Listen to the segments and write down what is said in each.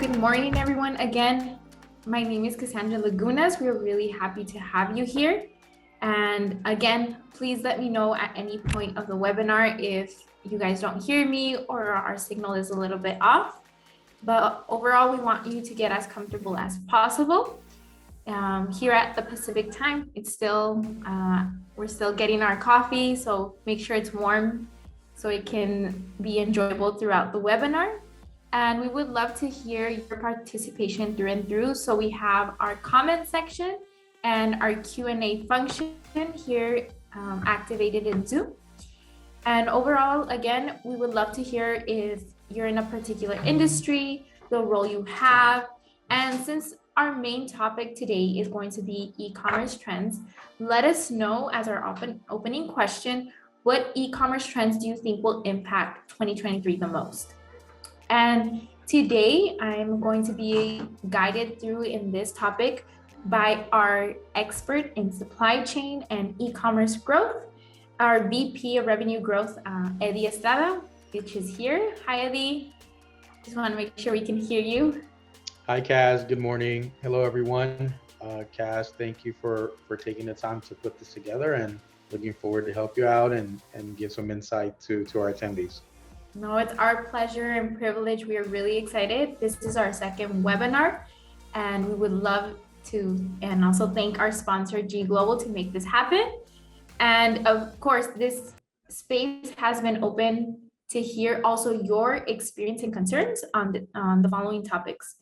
good morning, everyone. Again, my name is Cassandra Lagunas. We're really happy to have you here. And again, please let me know at any point of the webinar if you guys don't hear me or our signal is a little bit off. But overall, we want you to get as comfortable as possible. Here at the Pacific time, it's still, we're still getting our coffee, so make sure it's warm so it can be enjoyable throughout the webinar. And we would love to hear your participation through and through. So we have our comment section and our Q&A function here activated in Zoom. And overall, again, we would love to hear if you're in a particular industry, the role you have. And since our main topic today is going to be e-commerce trends, let us know as our opening question, what e-commerce trends do you think will impact 2023 the most? And today I'm going to be guided through in this topic by our expert in supply chain and e-commerce growth, our VP of Revenue Growth, Eddie Estrada, which is here. Hi, Eddie. Just want to make sure we can hear you. Hi, Kaz. Good morning. Hello, everyone. Kaz, thank you for taking the time to put this together, and looking forward to help you out and give some insight to our attendees. No, it's our pleasure and privilege. We are really excited. This is our second webinar, and we would love to, and also thank our sponsor, G Global, to make this happen. And of course, this space has been open to hear also your experience and concerns on the following topics.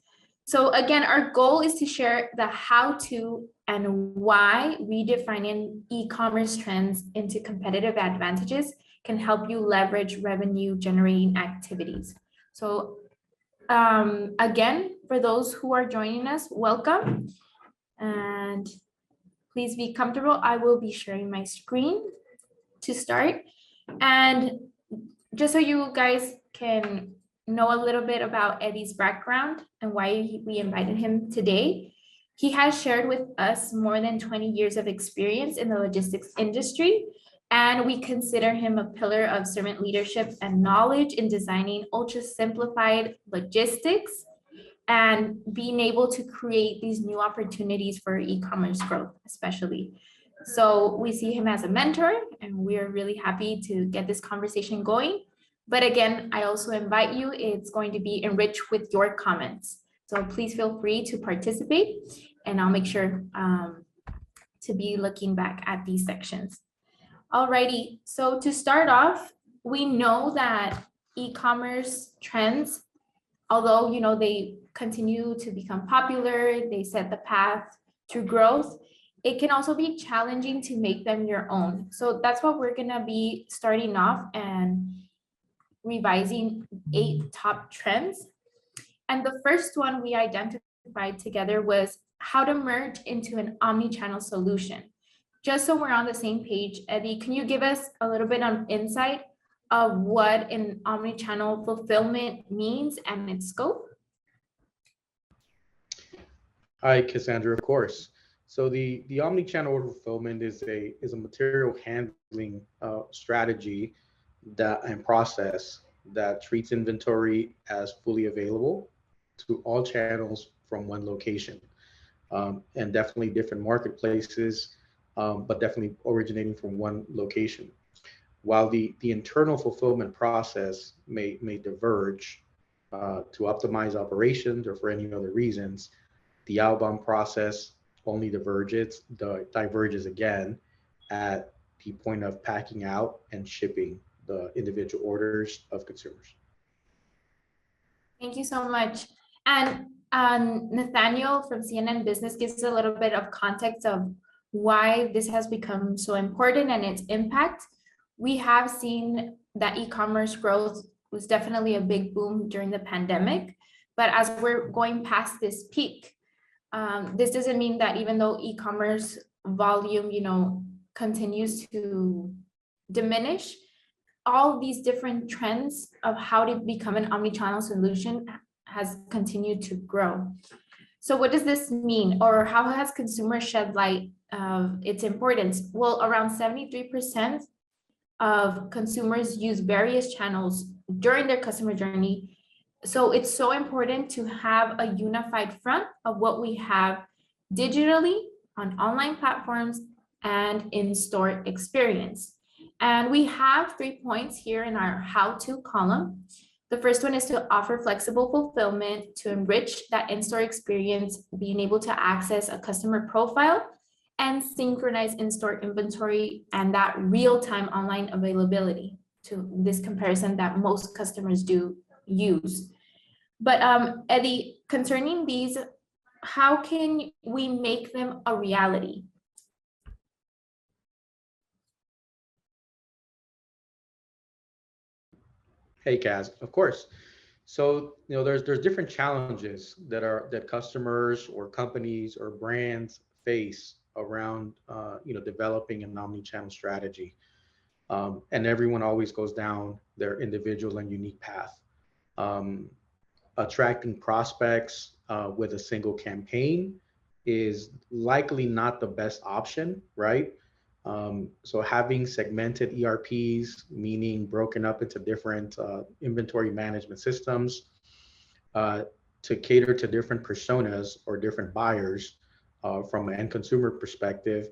So again, our goal is to share the how-to and why redefining e-commerce trends into competitive advantages can help you leverage revenue generating activities. So again, for those who are joining us, welcome. And please be comfortable. I will be sharing my screen to start. And just so you guys can know a little bit about Eddie's background and why we invited him today, he has shared with us more than 20 years of experience in the logistics industry. And we consider him a pillar of servant leadership and knowledge in designing ultra simplified logistics and being able to create these new opportunities for e-commerce growth, especially. So we see him as a mentor, and we're really happy to get this conversation going. But again, I also invite you, it's going to be enriched with your comments. So please feel free to participate, and I'll make sure to be looking back at these sections. Alrighty, so to start off, we know that e-commerce trends, although they continue to become popular, they set the path to growth, it can also be challenging to make them your own. So that's what we're gonna be starting off and revising 8 top trends. And the first one we identified together was how to merge into an omni-channel solution. Just so we're on the same page, Eddie, can you give us a little bit of insight of what an omni-channel fulfillment means and its scope? Hi, Cassandra, of course. So the omni-channel fulfillment is a material handling strategy and process that treats inventory as fully available to all channels from one location, and definitely different marketplaces, but definitely originating from one location. While the internal fulfillment process may diverge to optimize operations or for any other reasons, the outbound process only diverges again at the point of packing out and shipping the individual orders of consumers. Thank you so much. And Nathaniel from CNN Business gives a little bit of context of why this has become so important and its impact. We have seen that e-commerce growth was definitely a big boom during the pandemic, but as we're going past this peak, this doesn't mean that even though e-commerce volume, continues to diminish, all these different trends of how to become an omni-channel solution has continued to grow. So what does this mean, or how has consumers shed light of its importance? Well, around 73% of consumers use various channels during their customer journey, So it's so important to have a unified front of what we have digitally on online platforms and in-store experience. And we have 3 points here in our how-to column. The first one is to offer flexible fulfillment to enrich that in-store experience, being able to access a customer profile and synchronize in-store inventory and that real-time online availability to this comparison that most customers do use. But Eddie, concerning these, how can we make them a reality? Hey, Kaz, of course. So, there's different challenges that customers or companies or brands face around, developing an omni-channel strategy. And everyone always goes down their individual and unique path. Um, Attracting prospects with a single campaign is likely not the best option, right? So having segmented ERPs, meaning broken up into different inventory management systems, uh, to cater to different personas or different buyers from an end consumer perspective,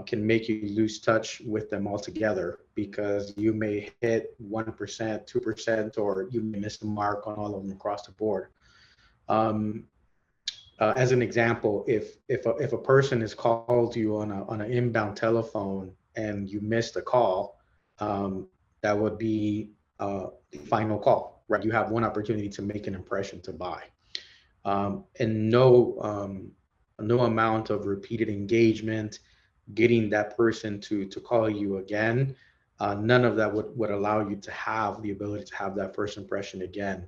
can make you lose touch with them altogether because you may hit 1%, 2%, or you may miss the mark on all of them across the board. Um, as an example, if a person is called you on an inbound telephone and you missed a call, um, that would be the final call, right? You have one opportunity to make an impression to buy, and no amount of repeated engagement, getting that person to call you again, none of that would allow you to have the ability to have that first impression again.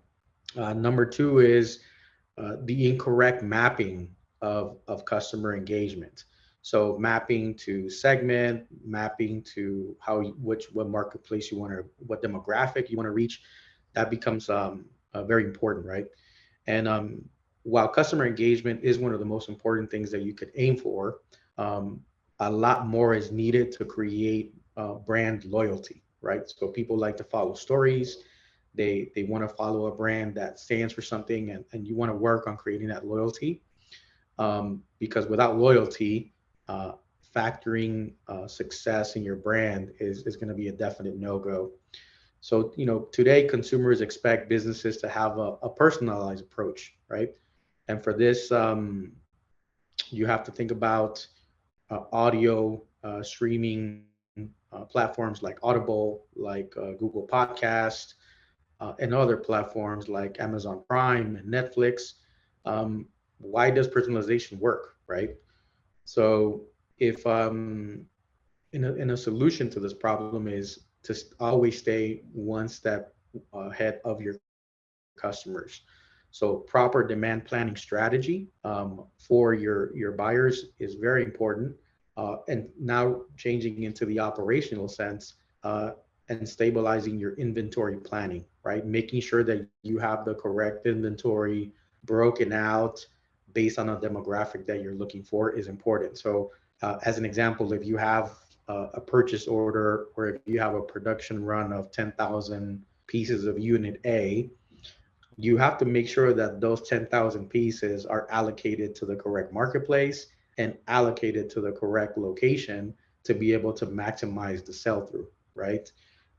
Number two is the incorrect mapping of customer engagement. So mapping to segment, mapping to what marketplace you want to, what demographic you want to reach, that becomes very important, right? And while customer engagement is one of the most important things that you could aim for, um, a lot more is needed to create brand loyalty, right? So people like to follow stories. They want to follow a brand that stands for something, and you want to work on creating that loyalty, because without loyalty, uh, factoring success in your brand is going to be a definite no-go. So, today consumers expect businesses to have a personalized approach, right? And for this, you have to think about audio streaming platforms like Audible, like Google Podcast, and other platforms like Amazon Prime and Netflix. Why does personalization work, right? So if in a solution to this problem is to always stay one step ahead of your customers. So proper demand planning strategy for your buyers is very important. And now changing into the operational sense, and stabilizing your inventory planning, right? Making sure that you have the correct inventory broken out based on a demographic that you're looking for is important. So as an example, if you have a purchase order or if you have a production run of 10,000 pieces of unit A, you have to make sure that those 10,000 pieces are allocated to the correct marketplace and allocated to the correct location to be able to maximize the sell through, right?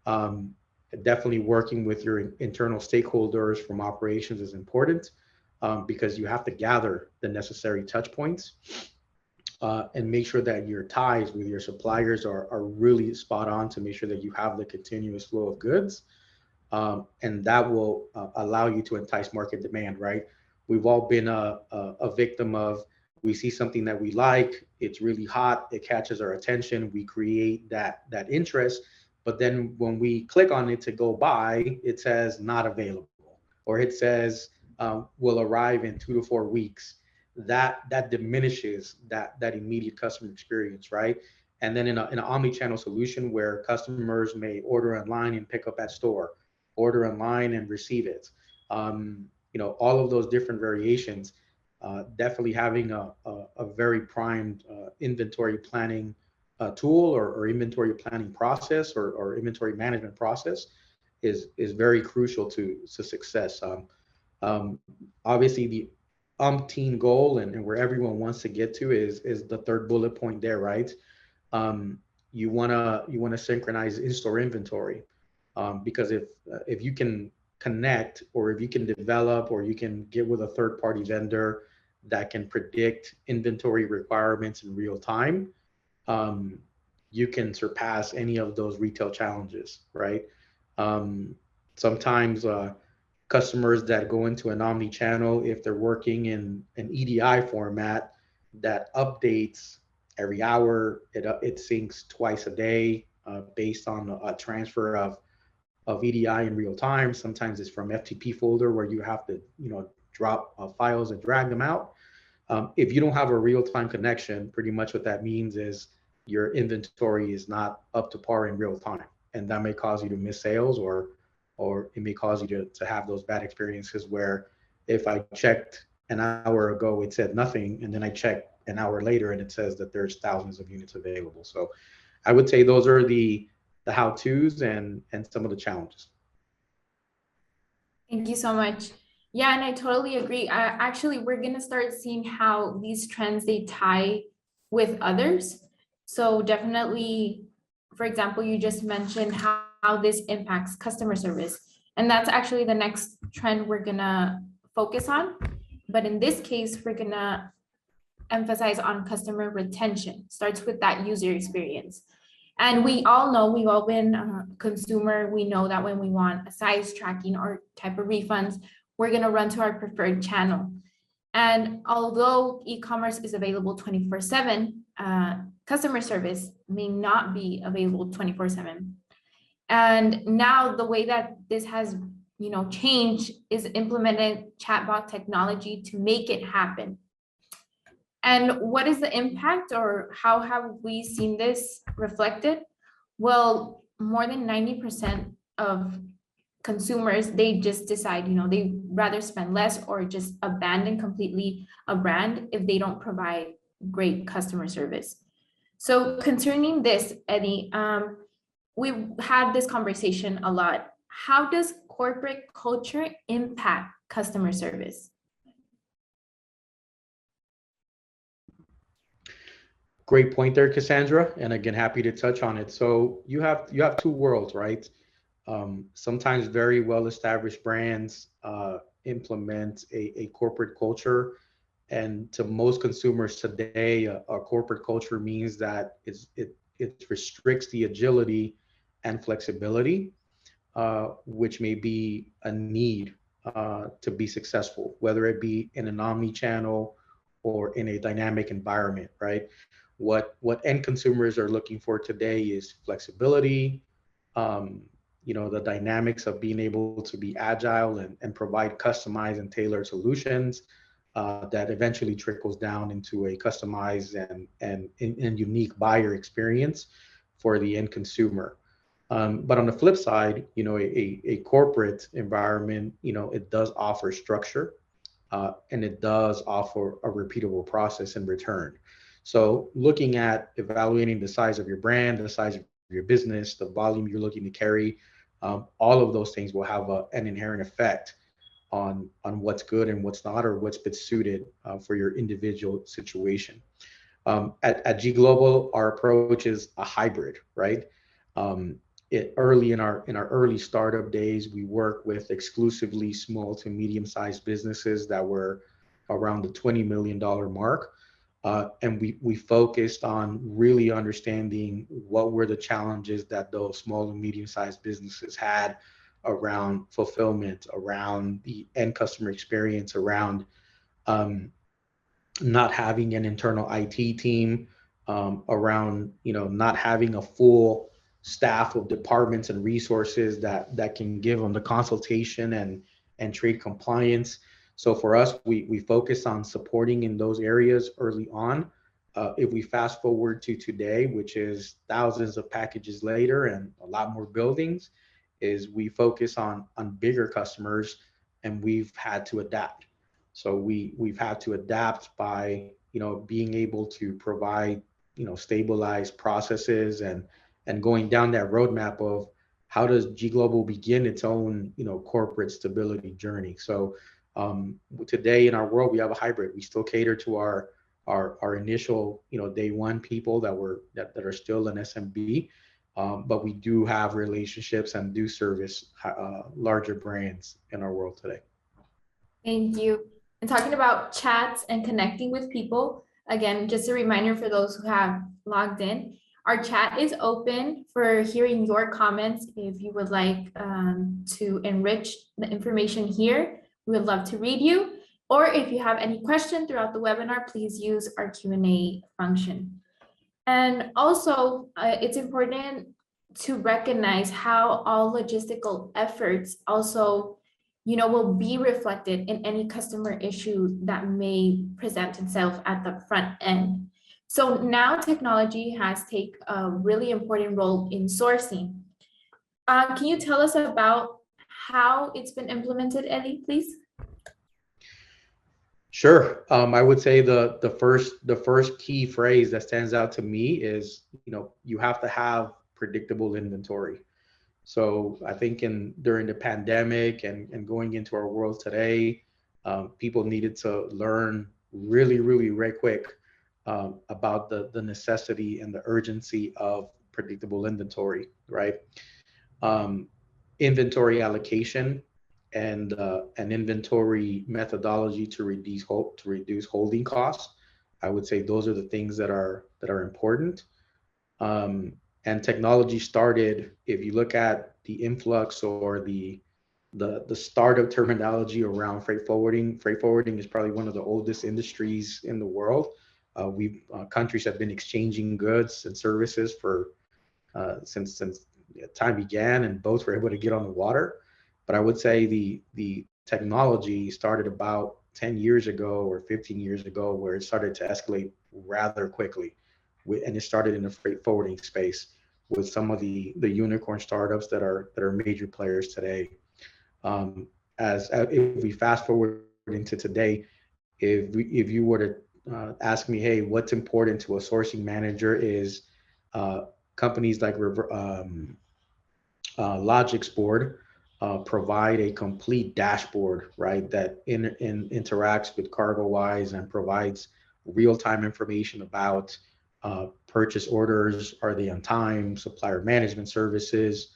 Um, Definitely working with your internal stakeholders from operations is important, because you have to gather the necessary touch points, and make sure that your ties with your suppliers are really spot on to make sure that you have the continuous flow of goods, and that will allow you to entice market demand, right? We've all been a victim of, we see something that we like, it's really hot, it catches our attention, we create that interest, but then when we click on it to go buy, it says not available, or it says will arrive in 2 to 4 weeks. That diminishes that immediate customer experience, right? And then in an omni-channel solution where customers may order online and pick up at store, order online and receive it. All of those different variations, definitely having a very primed inventory planning tool or inventory planning process or inventory management process is very crucial to success. Um, Obviously, the umpteen goal and where everyone wants to get to is the third bullet point there, right? Um, you wanna synchronize in-store inventory, because if you can connect, or if you can develop, or you can get with a third-party vendor that can predict inventory requirements in real time, um, you can surpass any of those retail challenges, right? Um, Sometimes customers that go into an omni-channel, if they're working in an EDI format that updates every hour, it syncs twice a day, based on a transfer of EDI in real time. Sometimes it's from FTP folder where you have to, drop files and drag them out. If you don't have a real-time connection, pretty much what that means is your inventory is not up to par in real time, and that may cause you to miss sales, or it may cause you to have those bad experiences where if I checked an hour ago, it said nothing, and then I checked an hour later and it says that there's thousands of units available. So I would say those are the how-tos and some of the challenges. Thank you so much. Yeah, and I totally agree. Actually, we're gonna start seeing how these trends they tie with others. So definitely, for example, you just mentioned how this impacts customer service. And that's actually the next trend we're gonna focus on. But in this case, we're gonna emphasize on customer retention. Starts with that user experience. And we all know, we've all been a consumer. We know that when we want a size tracking or type of refunds, we're going to run to our preferred channel. And although e-commerce is available 24/7, customer service may not be available 24/7. And now the way that this has, changed is implemented chatbot technology to make it happen. And what is the impact, or how have we seen this reflected? Well, more than 90% of consumers, they just decide, they rather spend less or just abandon completely a brand if they don't provide great customer service. So concerning this, Eddie, we've had this conversation a lot. How does corporate culture impact customer service? Great point there, Cassandra. And again, happy to touch on it. So you have two worlds, right? Sometimes very well established brands implement a corporate culture. And to most consumers today, a corporate culture means that it restricts the agility and flexibility, which may be a need to be successful, whether it be in an omni-channel or in a dynamic environment, right? What end consumers are looking for today is flexibility, um, the dynamics of being able to be agile and provide customized and tailored solutions that eventually trickles down into a customized and unique buyer experience for the end consumer. But on the flip side, a corporate environment, it does offer structure, and it does offer a repeatable process in return. So looking at evaluating the size of your brand, the size of your business, the volume you're looking to carry, all of those things will have an inherent effect on what's good and what's not, or what's been suited for your individual situation. At G Global, our approach is a hybrid, right? Early in our early startup days, we work with exclusively small to medium-sized businesses that were around the $20 million mark, and we focused on really understanding what were the challenges that those small and medium-sized businesses had around fulfillment, around the end customer experience, around um, not having an internal IT team, around not having a full staff of departments and resources that can give them the consultation and trade compliance. So for us, we focus on supporting in those areas early on. If we fast forward to today, which is thousands of packages later and a lot more buildings, is we focus on bigger customers, and we've had to adapt. So we've had to adapt by being able to provide stabilized processes and going down that roadmap of how does G Global begin its own corporate stability journey. So Today in our world, we have a hybrid. We still cater to our initial, day one people that are still in SMB, but we do have relationships and do service larger brands in our world today. Thank you. And talking about chats and connecting with people, again, just a reminder for those who have logged in, our chat is open for hearing your comments. If you would like to enrich the information here, we would love to read you. Or if you have any question throughout the webinar, please use our Q&A function. And also, it's important to recognize how all logistical efforts also, will be reflected in any customer issue that may present itself at the front end. So now technology has taken a really important role in sourcing. Can you tell us about how it's been implemented, Ellie, please? Sure. I would say the first key phrase that stands out to me is, you have to have predictable inventory. So I think during the pandemic and going into our world today, people needed to learn really, really right quick about the necessity and the urgency of predictable inventory, right? Inventory allocation and an inventory methodology to reduce holding costs. I would say those are the things that are important. And technology started, if you look at the influx or the start of terminology around freight forwarding. Freight forwarding is probably one of the oldest industries in the world. Countries have been exchanging goods and services for since time began, and boats were able to get on the water. But I would say the technology started about 10 years ago or 15 years ago, where it started to escalate rather quickly. And it started in the freight forwarding space with some of the unicorn startups that are major players today. As if we fast forward into today, if you were to ask me, hey, what's important to a sourcing manager, is companies like Logixboard provide a complete dashboard, right, that interacts with CargoWise and provides real-time information about purchase orders. Are they on time? Supplier management services.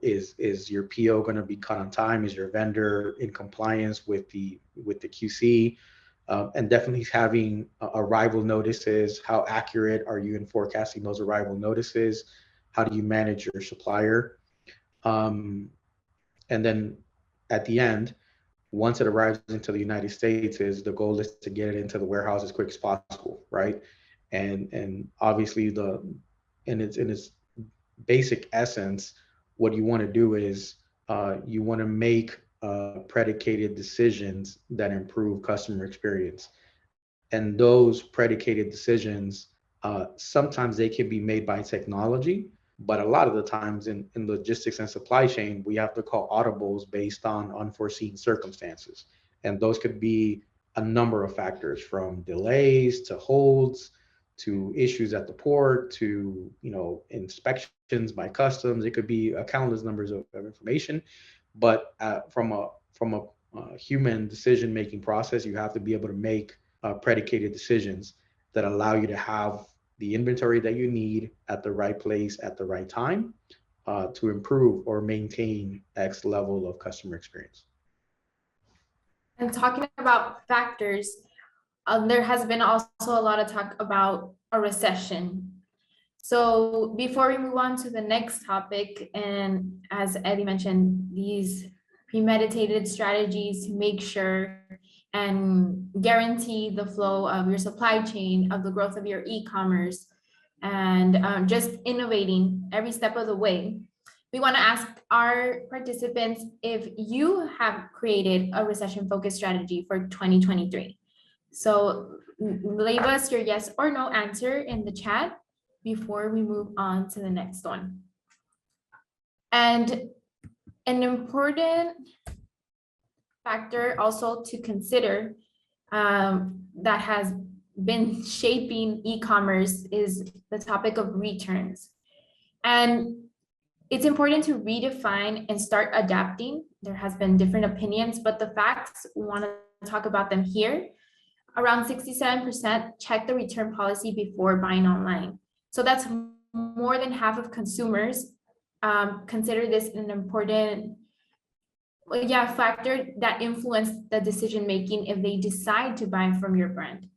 Is your PO going to be cut on time? Is your vendor in compliance with the QC? And definitely having arrival notices. How accurate are you in forecasting those arrival notices? How do you manage your supplier? And then at the end, once it arrives into the United States, the goal is to get it into the warehouse as quick as possible, right? And obviously in its basic essence, what you want to do is you want to make predicated decisions that improve customer experience. And those predicated decisions, sometimes they can be made by technology, but a lot of the times in logistics and supply chain, we have to call audibles based on unforeseen circumstances. And those could be a number of factors, from delays to holds to issues at the port to inspections by customs. It could be countless numbers of information. But from a human decision making process, you have to be able to make predicated decisions that allow you to have the inventory that you need at the right place at the right time to improve or maintain X level of customer experience. And talking about factors, there has been also a lot of talk about a recession. So before we move on to the next topic, and as Eddie mentioned, these premeditated strategies to make sure and guarantee the flow of your supply chain, of the growth of your e-commerce, and just innovating every step of the way. We want to ask our participants if you have created a recession-focused strategy for 2023. So leave us your yes or no answer in the chat before we move on to the next one. And an important factor also to consider that has been shaping e-commerce is the topic of returns. And It's important to redefine and start adapting. There has been different opinions, but the facts, we want to talk about them here. Around 67% check the return policy before buying online. So that's more than half of consumers consider this an important factor that influence the decision making if they decide to buy from your brand.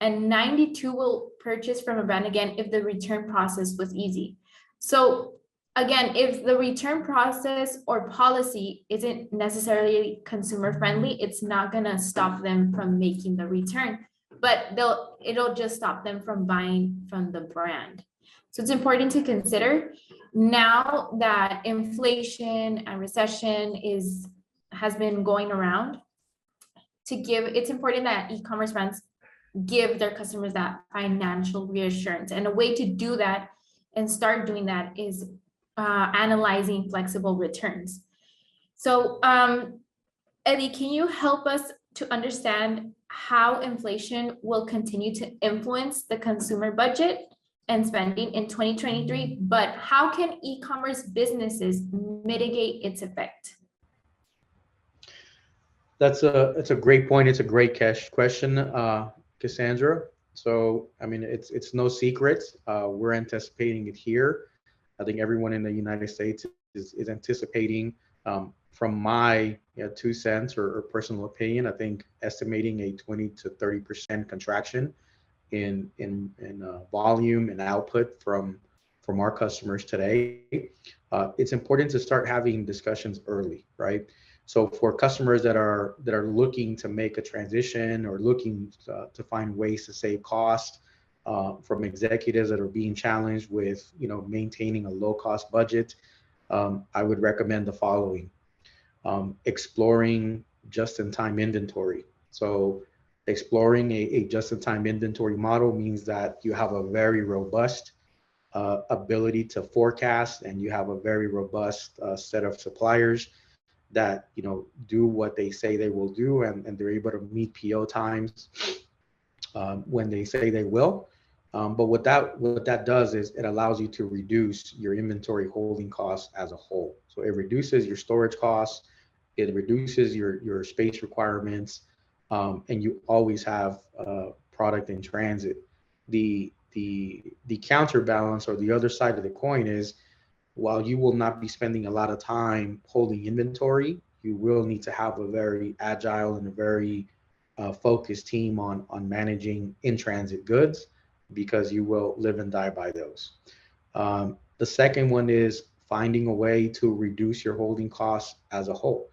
And 92 will purchase from a brand again if the return process was easy. So again, if the return process or policy isn't necessarily consumer friendly, it's not gonna stop them from making the return, but it'll just stop them from buying from the brand. So it's important to consider now that inflation and recession has been going around. It's important that e-commerce brands give their customers that financial reassurance. And a way to do that and start doing that is analyzing flexible returns. So, Eddie, can you help us to understand how inflation will continue to influence the consumer budget and spending in 2023, but how can e-commerce businesses mitigate its effect? It's a great point. It's a great question, Cassandra. So, I mean, it's no secret. We're anticipating it here. I think everyone in the United States is anticipating, from my 2 cents or personal opinion, I think estimating a 20 to 30% contraction in volume and output from our customers today. It's important to start having discussions early, right? So for customers that are looking to make a transition or looking to find ways to save cost, from executives that are being challenged with maintaining a low cost budget, I would recommend the following: exploring just-in-time inventory. So exploring a just-in-time inventory model means that you have a very robust ability to forecast, and you have a very robust set of suppliers that do what they say they will do, and they're able to meet PO times when they say they will. But what that does is it allows you to reduce your inventory holding costs as a whole. So it reduces your storage costs, it reduces your space requirements, and you always have product in transit. The counterbalance, or the other side of the coin, is while you will not be spending a lot of time holding inventory, you will need to have a very agile and a very focused team on managing in-transit goods, because you will live and die by those. The second one is finding a way to reduce your holding costs as a whole.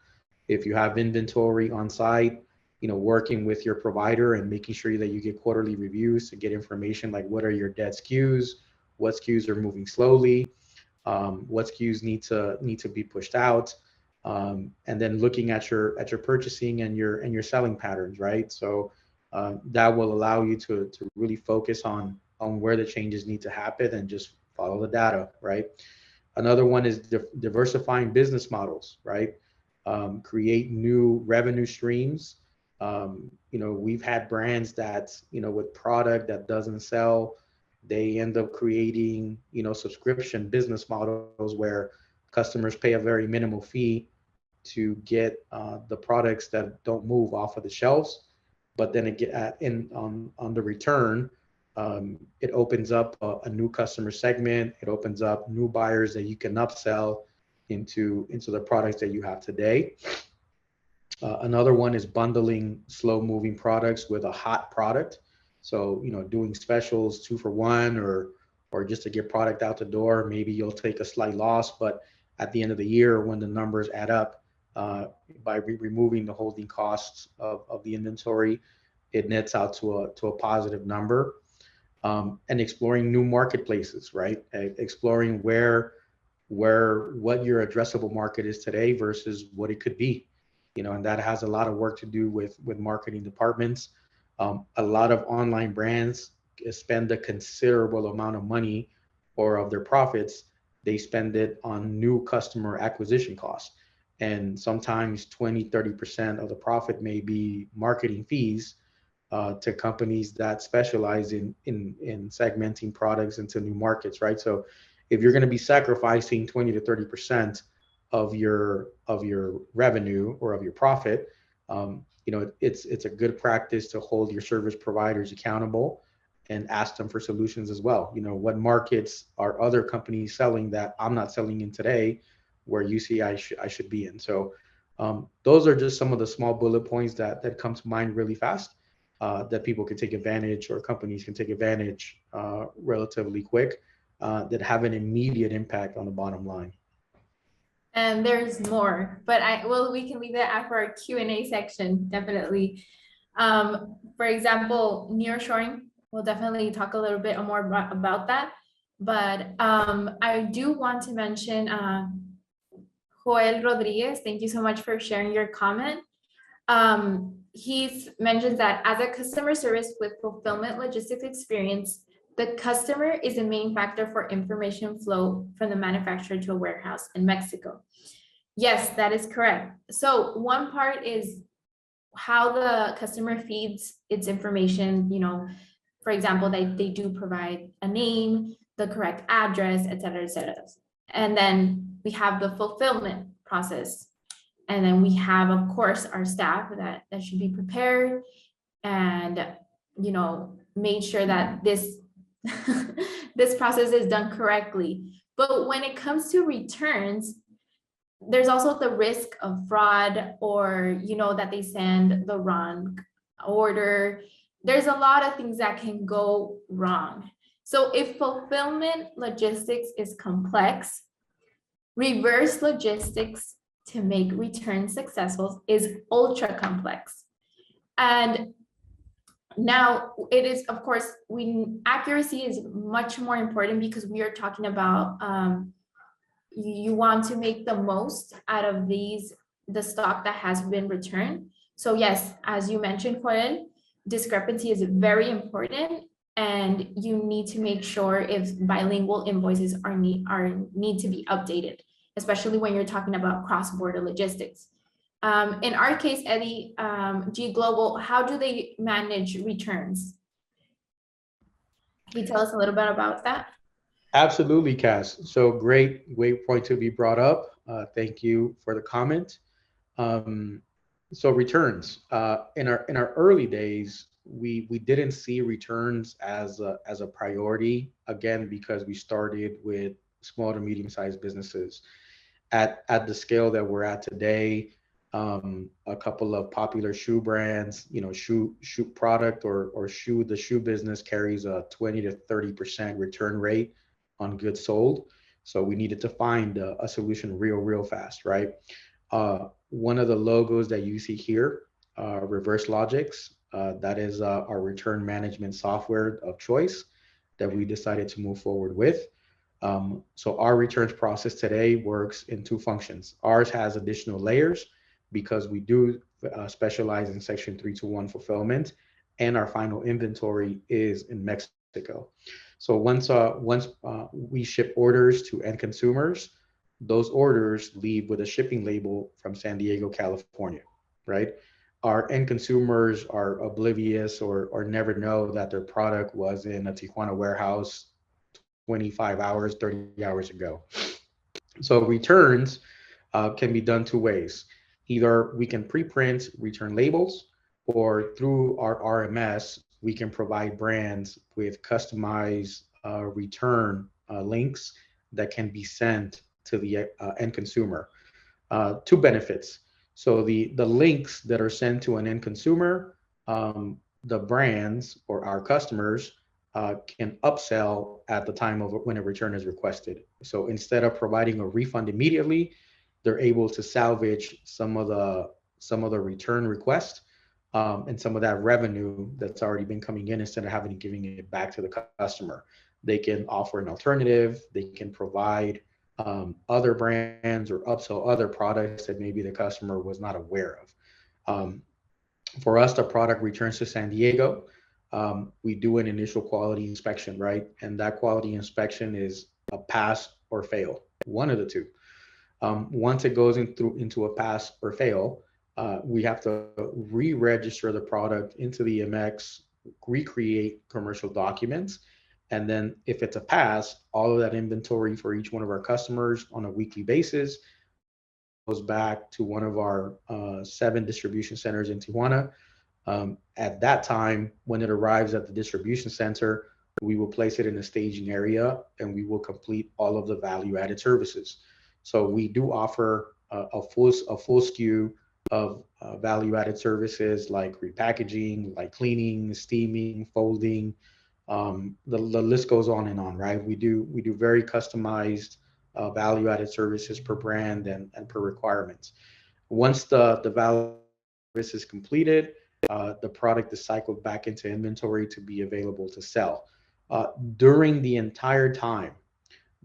If you have inventory on site, working with your provider and making sure that you get quarterly reviews to get information like what are your dead SKUs, what SKUs are moving slowly, what SKUs need to be pushed out, and then looking at your purchasing and your selling patterns, right? So that will allow you to really focus on where the changes need to happen and just follow the data, right? Another one is diversifying business models, right? Create new revenue streams. We've had brands that, with product that doesn't sell, they end up creating, subscription business models where customers pay a very minimal fee to get the products that don't move off of the shelves. But then on the return, it opens up a new customer segment. It opens up new buyers that you can upsell into the products that you have today. Another one is bundling slow moving products with a hot product. So, doing specials 2 for 1, or just to get product out the door. Maybe you'll take a slight loss, but at the end of the year, when the numbers add up, by removing the holding costs of the inventory, it nets out to a positive number. And exploring new marketplaces, right? Exploring what your addressable market is today versus what it could be. And that has a lot of work to do with marketing departments. A lot of online brands spend a considerable amount of money, or of their profits, they spend it on new customer acquisition costs. And sometimes 20-30% of the profit may be marketing fees to companies that specialize in segmenting products into new markets, right? So if you're going to be sacrificing 20 to 30% of your revenue or of your profit, it's a good practice to hold your service providers accountable and ask them for solutions as well. What markets are other companies selling that I'm not selling in today, where you see I should be in. So those are just some of the small bullet points that come to mind really fast, that people can take advantage, or companies can take advantage relatively quick, that have an immediate impact on the bottom line. And there's more, but we can leave that for our Q&A section, definitely. For example, nearshoring, we'll definitely talk a little bit more about that. But I do want to mention Joel Rodriguez. Thank you so much for sharing your comment. He mentions that as a customer service with fulfillment logistics experience, the customer is the main factor for information flow from the manufacturer to a warehouse in Mexico. Yes, that is correct. So one part is how the customer feeds its information. For example, they do provide a name, the correct address, et cetera, et cetera. And then we have the fulfillment process. And then we have, of course, our staff that should be prepared and, made sure that this this process is done correctly. But when it comes to returns, there's also the risk of fraud, or, that they send the wrong order. There's a lot of things that can go wrong. So if fulfillment logistics is complex, reverse logistics to make returns successful is ultra complex. And now it is, of course, accuracy is much more important, because we are talking about you want to make the most out of the stock that has been returned. So yes, as you mentioned, Joel, discrepancy is very important, and you need to make sure if bilingual invoices need to be updated, especially when you're talking about cross-border logistics. In our case, Eddie, G Global, how do they manage returns? Can you tell us a little bit about that? Absolutely, Cass. So great point to be brought up. Thank you for the comment. So returns, in our early days, we didn't see returns as a priority, again, because we started with small to medium-sized businesses. At the scale that we're at today, a couple of popular shoe brands, shoe product or the shoe business carries a 20 to 30% return rate on goods sold. So we needed to find a solution real fast, right? One of the logos that you see here, Reverse Logics, that is our return management software of choice that we decided to move forward with. So our returns process today works in two functions. Ours has additional layers because we do specialize in Section 321 fulfillment, and our final inventory is in Mexico. So once we ship orders to end consumers, those orders leave with a shipping label from San Diego, California, right? Our end consumers are oblivious or never know that their product was in a Tijuana warehouse 25 hours, 30 hours ago. So returns can be done two ways. Either we can pre-print return labels, or through our RMS, we can provide brands with customized return links that can be sent to the end consumer. Two benefits. So the links that are sent to an end consumer, the brands or our customers can upsell at the time of when a return is requested. So instead of providing a refund immediately, they're able to salvage some of the return request and some of that revenue that's already been coming in, instead of having to giving it back to the customer. They can offer an alternative. They can provide other brands or upsell other products that maybe the customer was not aware of. For us, the product returns to San Diego. We do an initial quality inspection, right? And that quality inspection is a pass or fail, one of the two. Once it goes into a pass or fail, we have to re-register the product into the MX, recreate commercial documents, And then if it's a pass, all of that inventory for each one of our customers on a weekly basis goes back to one of our 7 distribution centers in Tijuana. At that time, when it arrives at the distribution center, we will place it in a staging area and we will complete all of the value added services. So we do offer a full SKU of value added services like repackaging, like cleaning, steaming, folding. The list goes on and on, right? We do very customized value added services per brand and per requirements. Once the value service is completed, the product is cycled back into inventory to be available to sell. During the entire time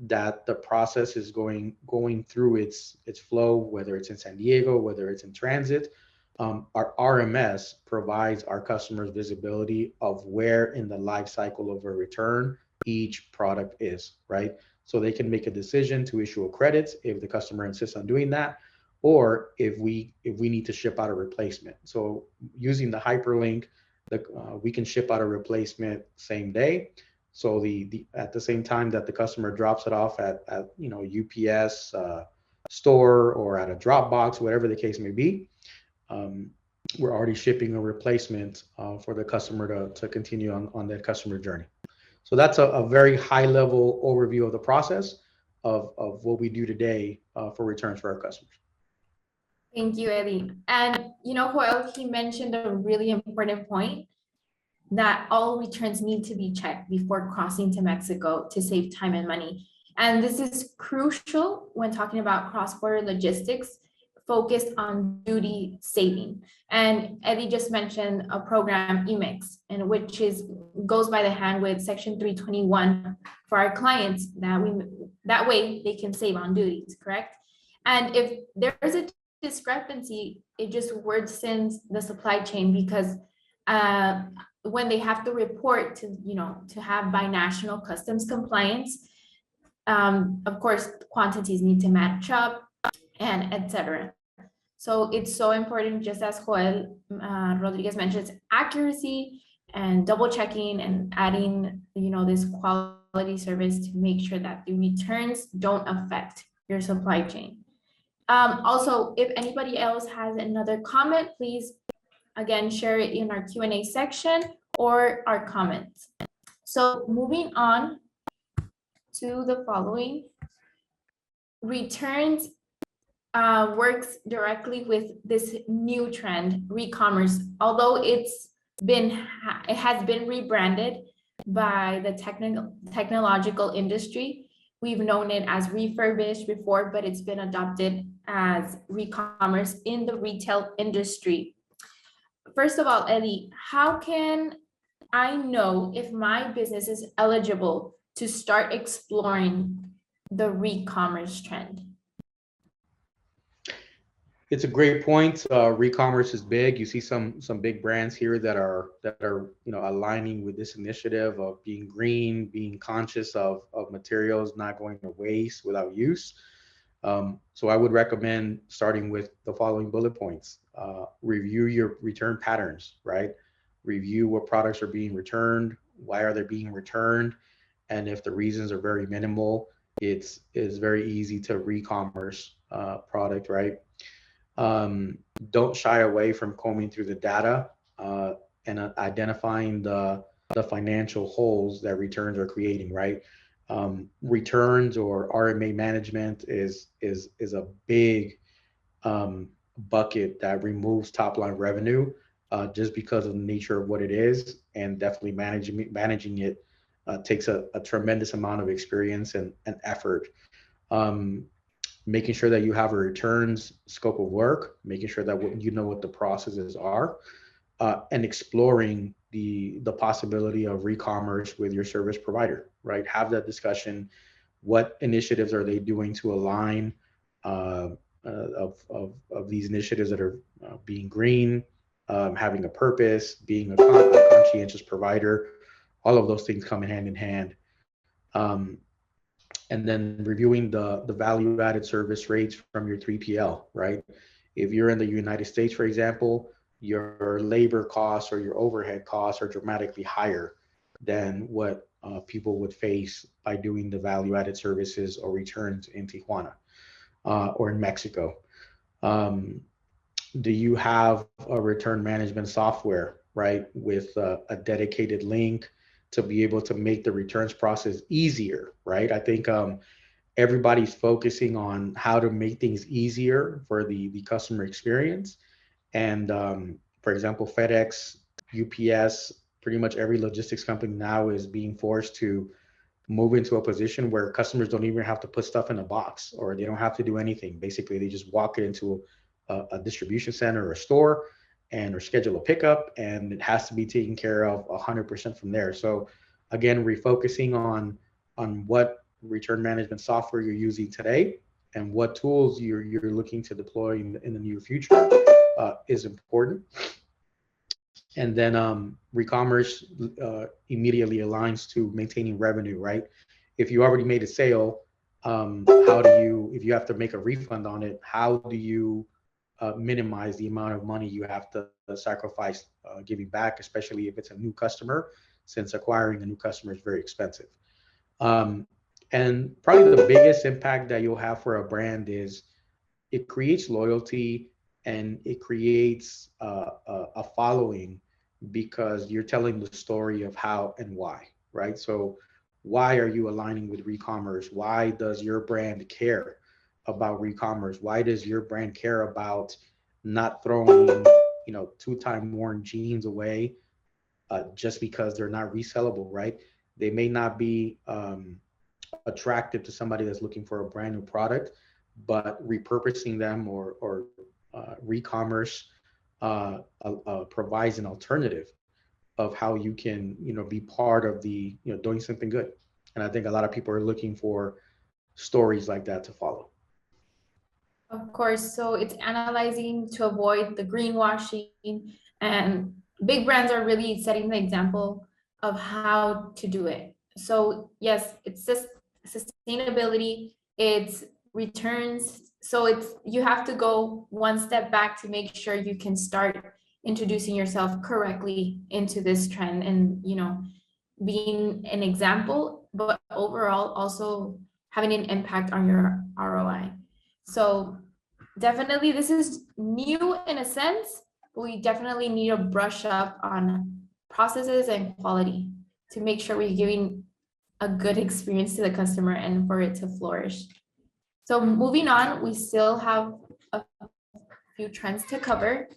that the process is going through its flow, whether it's in San Diego, whether it's in transit, our RMS provides our customers visibility of where in the life cycle of a return each product is, right? So they can make a decision to issue a credit if the customer insists on doing that, or if we need to ship out a replacement. So using the hyperlink, we can ship out a replacement same day. So the at the same time that the customer drops it off at UPS store or at a Dropbox, whatever the case may be, um, we're already shipping a replacement for the customer to continue on that customer journey. So that's a very high level overview of the process of what we do today for returns for our customers. Thank you, Eddie. And Joel, he mentioned a really important point that all returns need to be checked before crossing to Mexico to save time and money. And this is crucial when talking about cross-border logistics focused on duty saving. And Eddie just mentioned a program, EMIX, and which goes by the hand with Section 321 for our clients that way they can save on duties, correct? And if there's a discrepancy, it just worsens the supply chain because when they have to report to have binational customs compliance, of course, quantities need to match up and etc. So it's so important, just as Joel Rodriguez mentions, accuracy and double checking and adding, this quality service to make sure that the returns don't affect your supply chain. Also, if anybody else has another comment, please again share it in our Q&A section or our comments. So moving on to the following, returns works directly with this new trend, recommerce. Although it has been rebranded by the technological industry. We've known it as refurbished before, but it's been adopted as recommerce in the retail industry. First of all, Eddie, how can I know if my business is eligible to start exploring the recommerce trend? It's a great point. Recommerce is big. You see some big brands here that are aligning with this initiative of being green, being conscious of materials not going to waste without use. So I would recommend starting with the following bullet points. Review your return patterns, right? Review what products are being returned, why are they being returned, and if the reasons are very minimal, it's very easy to re-commerce product, right? Don't shy away from combing through the data and identifying the financial holes that returns are creating, right? Returns or RMA management is a big bucket that removes top line revenue just because of the nature of what it is, and definitely managing it takes a tremendous amount of experience and effort. Making sure that you have a returns scope of work, making sure that what the processes are, and exploring the possibility of re-commerce with your service provider, right? Have that discussion. What initiatives are they doing to align of these initiatives that are being green, having a purpose, being a conscientious provider? All of those things come hand in hand. And then reviewing the value added service rates from your 3PL, right? If you're in the United States, for example, your labor costs or your overhead costs are dramatically higher than what people would face by doing the value-added services or returns in Tijuana or in Mexico. Um, do you have a return management software, right, with a dedicated link to be able to make the returns process easier, right? I think everybody's focusing on how to make things easier for the customer experience. And for example, FedEx, UPS, pretty much every logistics company now is being forced to move into a position where customers don't even have to put stuff in a box, or they don't have to do anything. Basically, they just walk it into a distribution center or a store and or schedule a pickup, and it has to be taken care of 100% from there. So again, refocusing on what return management software you're using today and what tools you're looking to deploy in the near future is important. And then re-commerce immediately aligns to maintaining revenue, right? If you already made a sale, how do you, if you have to make a refund on it, how do you minimize the amount of money you have to sacrifice giving back, especially if it's a new customer, since acquiring a new customer is very expensive. Um, and probably the biggest impact that you'll have for a brand is it creates loyalty and it creates a following because you're telling the story of how and why, right? So why are you aligning with re-commerce? Why does your brand care about re-commerce? Why does your brand care about not throwing, two-time worn jeans away just because they're not resellable, right? They may not be attractive to somebody that's looking for a brand new product, but repurposing them or re-commerce provides an alternative of how you can be part of the doing something good. And I think a lot of people are looking for stories like that to follow. Of course, so it's analyzing to avoid the greenwashing, and big brands are really setting the example of how to do it. So yes, it's just sustainability, it's returns. So it's you have to go one step back to make sure you can start introducing yourself correctly into this trend and being an example, but overall also having an impact on your ROI. So definitely this is new in a sense, but we definitely need to brush up on processes and quality to make sure we're giving a good experience to the customer and for it to flourish. So moving on, we still have a few trends to cover.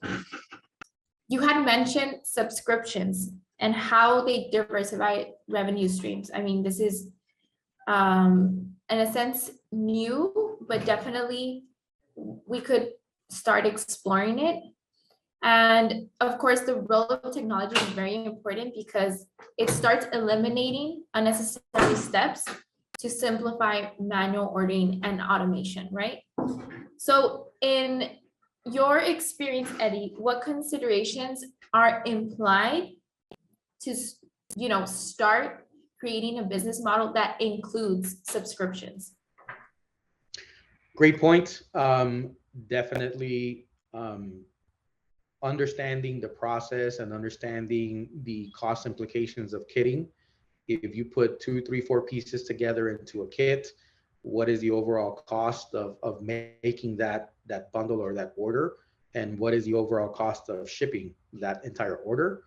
You had mentioned subscriptions and how they diversify revenue streams. I mean, this is in a sense new, but definitely we could start exploring it. And of course, the role of technology is very important because it starts eliminating unnecessary steps to simplify manual ordering and automation, right? So in your experience, Eddie, what considerations are implied to start creating a business model that includes subscriptions? Great point. Definitely understanding the process and understanding the cost implications of kitting. If you put two, three, four pieces together into a kit, what is the overall cost of making that bundle or that order? And what is the overall cost of shipping that entire order?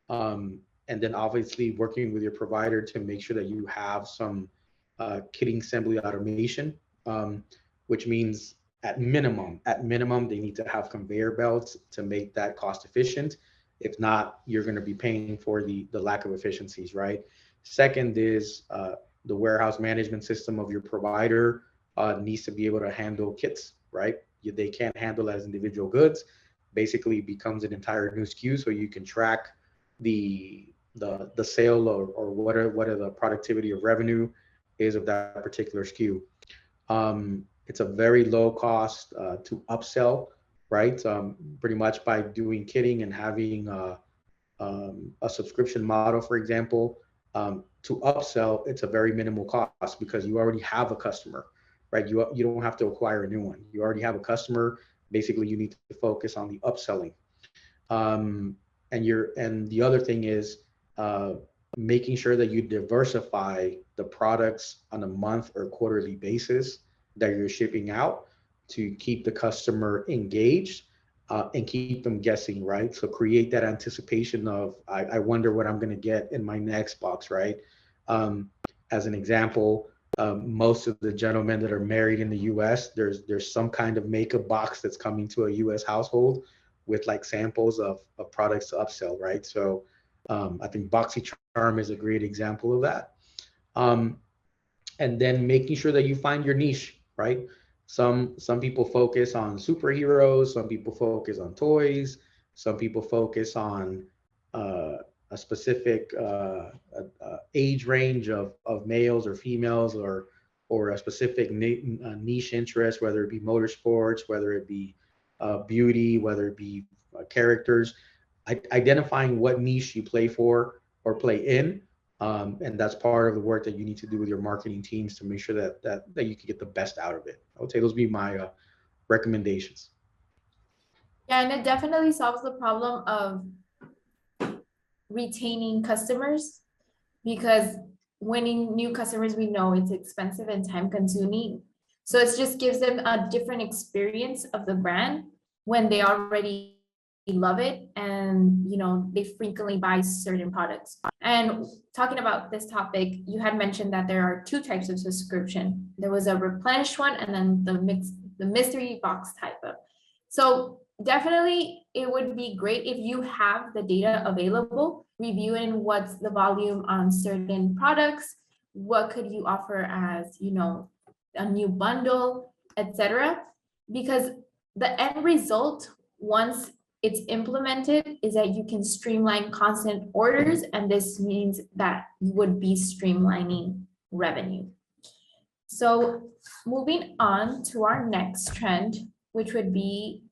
And then obviously working with your provider to make sure that you have some kitting assembly automation, which means at minimum, they need to have conveyor belts to make that cost efficient. If not, you're going to be paying for the lack of efficiencies, right? Second is the warehouse management system of your provider needs to be able to handle kits, right? They can't handle as individual goods. Basically, it becomes an entire new SKU, so you can track the sale or what are the productivity of revenue is of that particular SKU. It's a very low cost to upsell, right? Pretty much by doing kitting and having a subscription model, for example, to upsell, it's a very minimal cost because you already have a customer, right? You don't have to acquire a new one. You already have a customer. Basically, you need to focus on the upselling. And the other thing is making sure that you diversify the products on a month or quarterly basis that you're shipping out to keep the customer engaged, and keep them guessing, right? So create that anticipation of, I wonder what I'm going to get in my next box, right? Um, as an example, most of the gentlemen that are married in the U.S., there's some kind of makeup box that's coming to a U.S. household with like samples of products to upsell, right? So I think BoxyCharm is a great example of that. Um, and then making sure that you find your niche, right? Some people focus on superheroes, some people focus on toys, some people focus on uh, a specific age range of males or females, or a specific niche interest, whether it be motorsports, whether it be beauty, whether it be characters. Identifying what niche you play for or play in, and that's part of the work that you need to do with your marketing teams to make sure that you can get the best out of it. I would say those would be my recommendations. Yeah, and it definitely solves the problem of retaining customers, because winning new customers, we know it's expensive and time consuming. So it just gives them a different experience of the brand when they already love it, and they frequently buy certain products. And talking about this topic, you had mentioned that there are two types of subscription. There was a replenished one, and then the mystery box type of. So definitely it would be great if you have the data available, reviewing what's the volume on certain products, what could you offer as, a new bundle, etc. Because the end result, once it's implemented, is that you can streamline constant orders, and this means that you would be streamlining revenue. So moving on to our next trend, which would be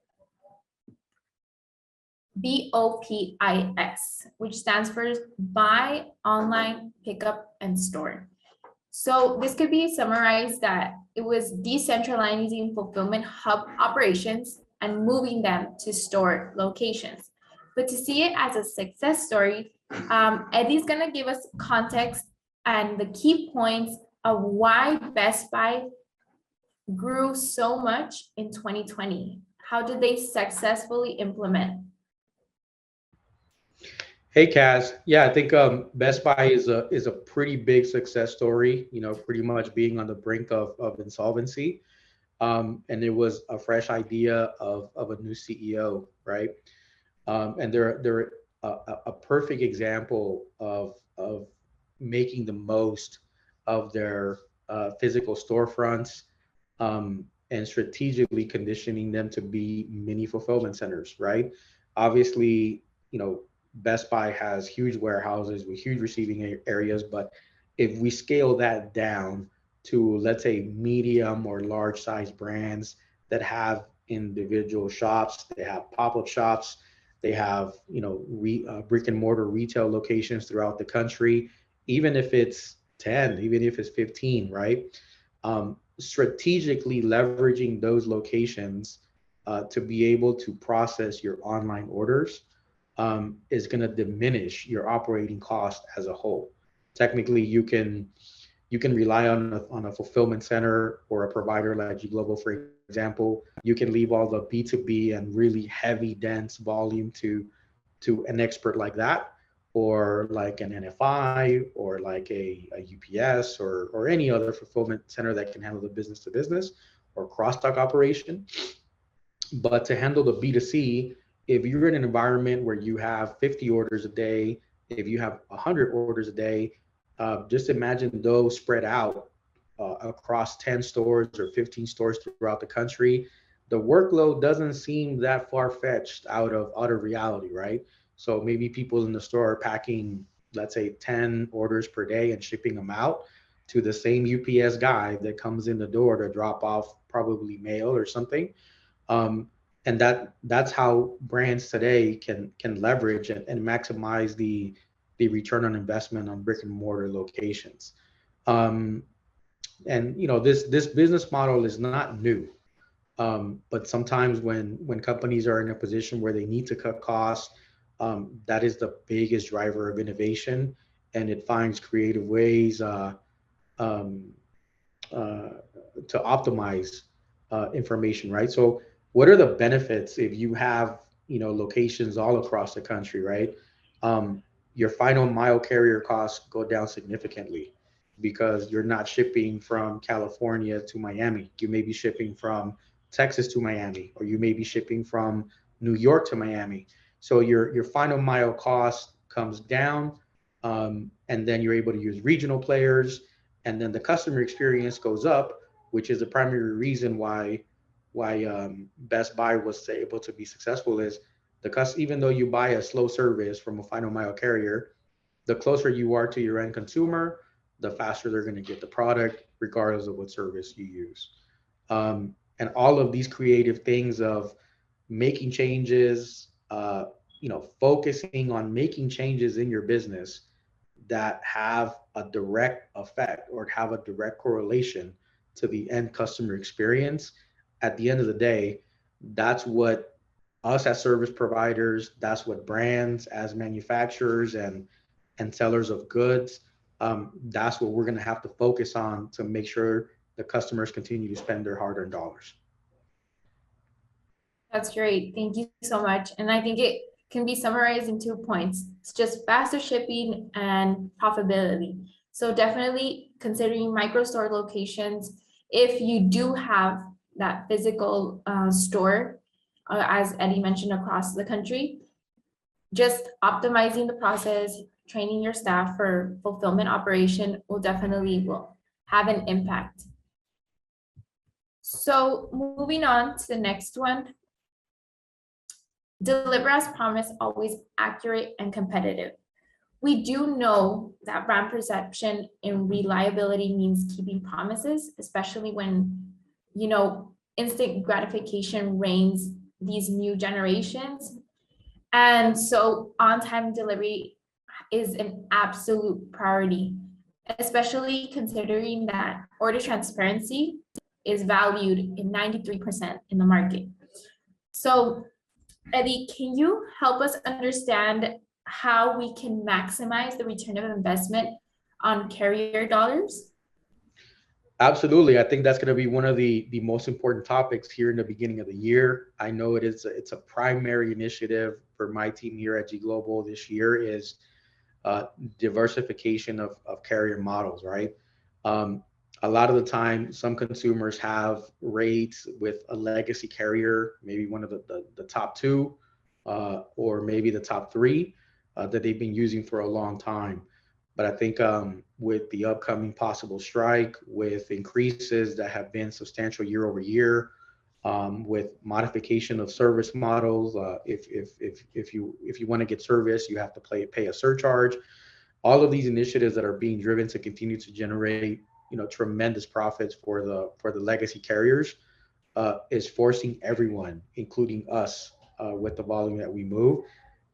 BOPIS, which stands for buy online, pickup, and store. So this could be summarized that it was decentralizing fulfillment hub operations and moving them to store locations. But to see it as a success story, Eddie's gonna give us context and the key points of why Best Buy grew so much in 2020. How did they successfully implement? Hey, Kaz. Yeah, I think Best Buy is a pretty big success story. Pretty much being on the brink of insolvency, and it was a fresh idea of a new CEO, right? And they're a perfect example of making the most of their physical storefronts, and strategically conditioning them to be mini fulfillment centers, right? Obviously, Best Buy has huge warehouses with huge receiving areas, but if we scale that down to, let's say, medium or large size brands that have individual shops, they have pop-up shops, they have brick and mortar retail locations throughout the country, even if it's 10, even if it's 15, right? Strategically leveraging those locations to be able to process your online orders is going to diminish your operating cost as a whole. Technically, you can rely on a fulfillment center or a provider like G Global, for example. You can leave all the B2B and really heavy, dense volume to an expert like that, or like an NFI, or like a UPS, or any other fulfillment center that can handle the business to business or cross dock operation. But to handle the B2C, if you're in an environment where you have 50 orders a day, if you have 100 orders a day, just imagine those spread out across 10 stores or 15 stores throughout the country. The workload doesn't seem that far-fetched out of reality, right? So maybe people in the store are packing, let's say, 10 orders per day and shipping them out to the same UPS guy that comes in the door to drop off probably mail or something. um, and that's how brands today can leverage and maximize the return on investment on brick and mortar locations. um, and this business model is not new, but sometimes when companies are in a position where they need to cut costs, that is the biggest driver of innovation and it finds creative ways um, uh, to optimize information, right? So, what are the benefits if you have locations all across the country, right? Um, your final mile carrier costs go down significantly because you're not shipping from California to Miami. You may be shipping from Texas to Miami, or you may be shipping from New York to Miami. So your final mile cost comes down, and then you're able to use regional players, and then the customer experience goes up, which is the primary reason why Best Buy was able to be successful. Is even though you buy a slow service from a final mile carrier, the closer you are to your end consumer, the faster they're going to get the product, regardless of what service you use. And all of these creative things of making changes, focusing on making changes in your business that have a direct effect or have a direct correlation to the end customer experience. At the end of the day, that's what us as service providers, that's what brands as manufacturers and sellers of goods, that's what we're going to have to focus on to make sure the customers continue to spend their hard-earned dollars. That's great. Thank you so much. And I think it can be summarized in 2 points. It's just faster shipping and profitability. So definitely considering micro store locations, if you do have that physical store, as Eddie mentioned, across the country, just optimizing the process, training your staff for fulfillment operation will have an impact. So moving on to the next one, deliver as promised, always accurate and competitive. We do know that brand perception and reliability means keeping promises, especially when, instant gratification reigns these new generations. And so on-time delivery is an absolute priority, especially considering that order transparency is valued in 93% in the market. So Eddie, can you help us understand how we can maximize the return of investment on carrier dollars? Absolutely. I think that's going to be one of the most important topics here in the beginning of the year. I know it's a primary initiative for my team here at G Global this year is uh, diversification of carrier models, right? Um, a lot of the time, some consumers have rates with a legacy carrier, maybe one of the top two, or maybe the top three that they've been using for a long time. But I think with the upcoming possible strike, with increases that have been substantial year over year, with modification of service models, if you want to get service, you have to pay a surcharge. All of these initiatives that are being driven to continue to generate tremendous profits for the legacy carriers is forcing everyone, including us, with the volume that we move.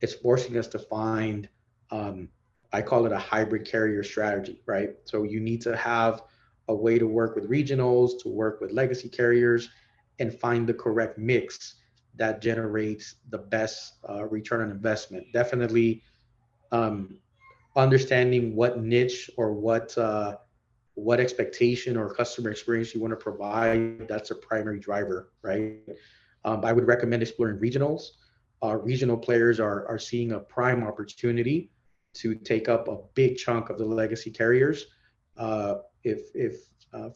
It's forcing us to find, um, I call it a hybrid carrier strategy, right? So you need to have a way to work with regionals, to work with legacy carriers, and find the correct mix that generates the best return on investment. Definitely um, understanding what niche or what expectation or customer experience you want to provide, that's a primary driver, right? I would recommend exploring regionals. Regional players are seeing a prime opportunity to take up a big chunk of the legacy carriers. If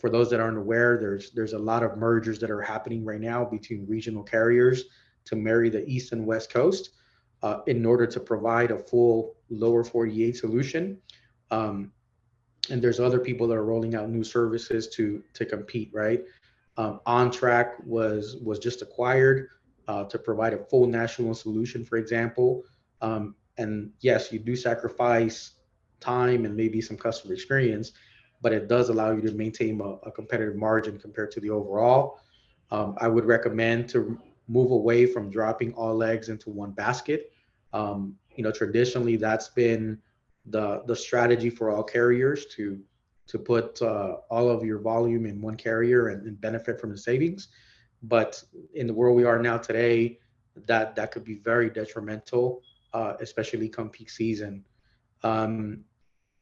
For those that aren't aware, there's a lot of mergers that are happening right now between regional carriers to marry the East and West Coast in order to provide a full lower 48 solution. Um, and there's other people that are rolling out new services to compete, right? On Track was just acquired to provide a full national solution, for example. And yes, you do sacrifice time and maybe some customer experience, but it does allow you to maintain a competitive margin compared to the overall. I would recommend to move away from dropping all eggs into one basket. Traditionally, that's been the strategy for all carriers to put all of your volume in one carrier and benefit from the savings. But in the world we are now today, that could be very detrimental, especially come peak season. Um,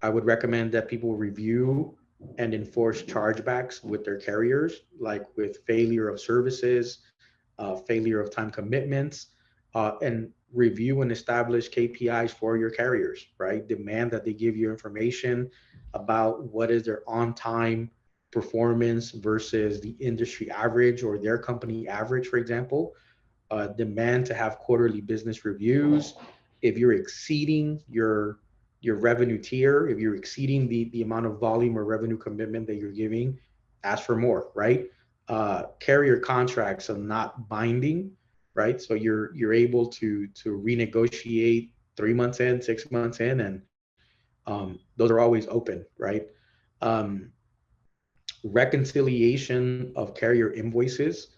I would recommend that people review and enforce chargebacks with their carriers, like with failure of services, failure of time commitments, and review and establish KPIs for your carriers, right? Demand that they give you information about what is their on time performance versus the industry average or their company average, for example. Demand to have quarterly business reviews. If you're exceeding your revenue tier, if you're exceeding the amount of volume or revenue commitment that you're giving, ask for more, right? Carrier contracts are not binding, right? So you're able to renegotiate 3 months in, 6 months in, and those are always open, right? Um, Reconciliation of carrier invoices,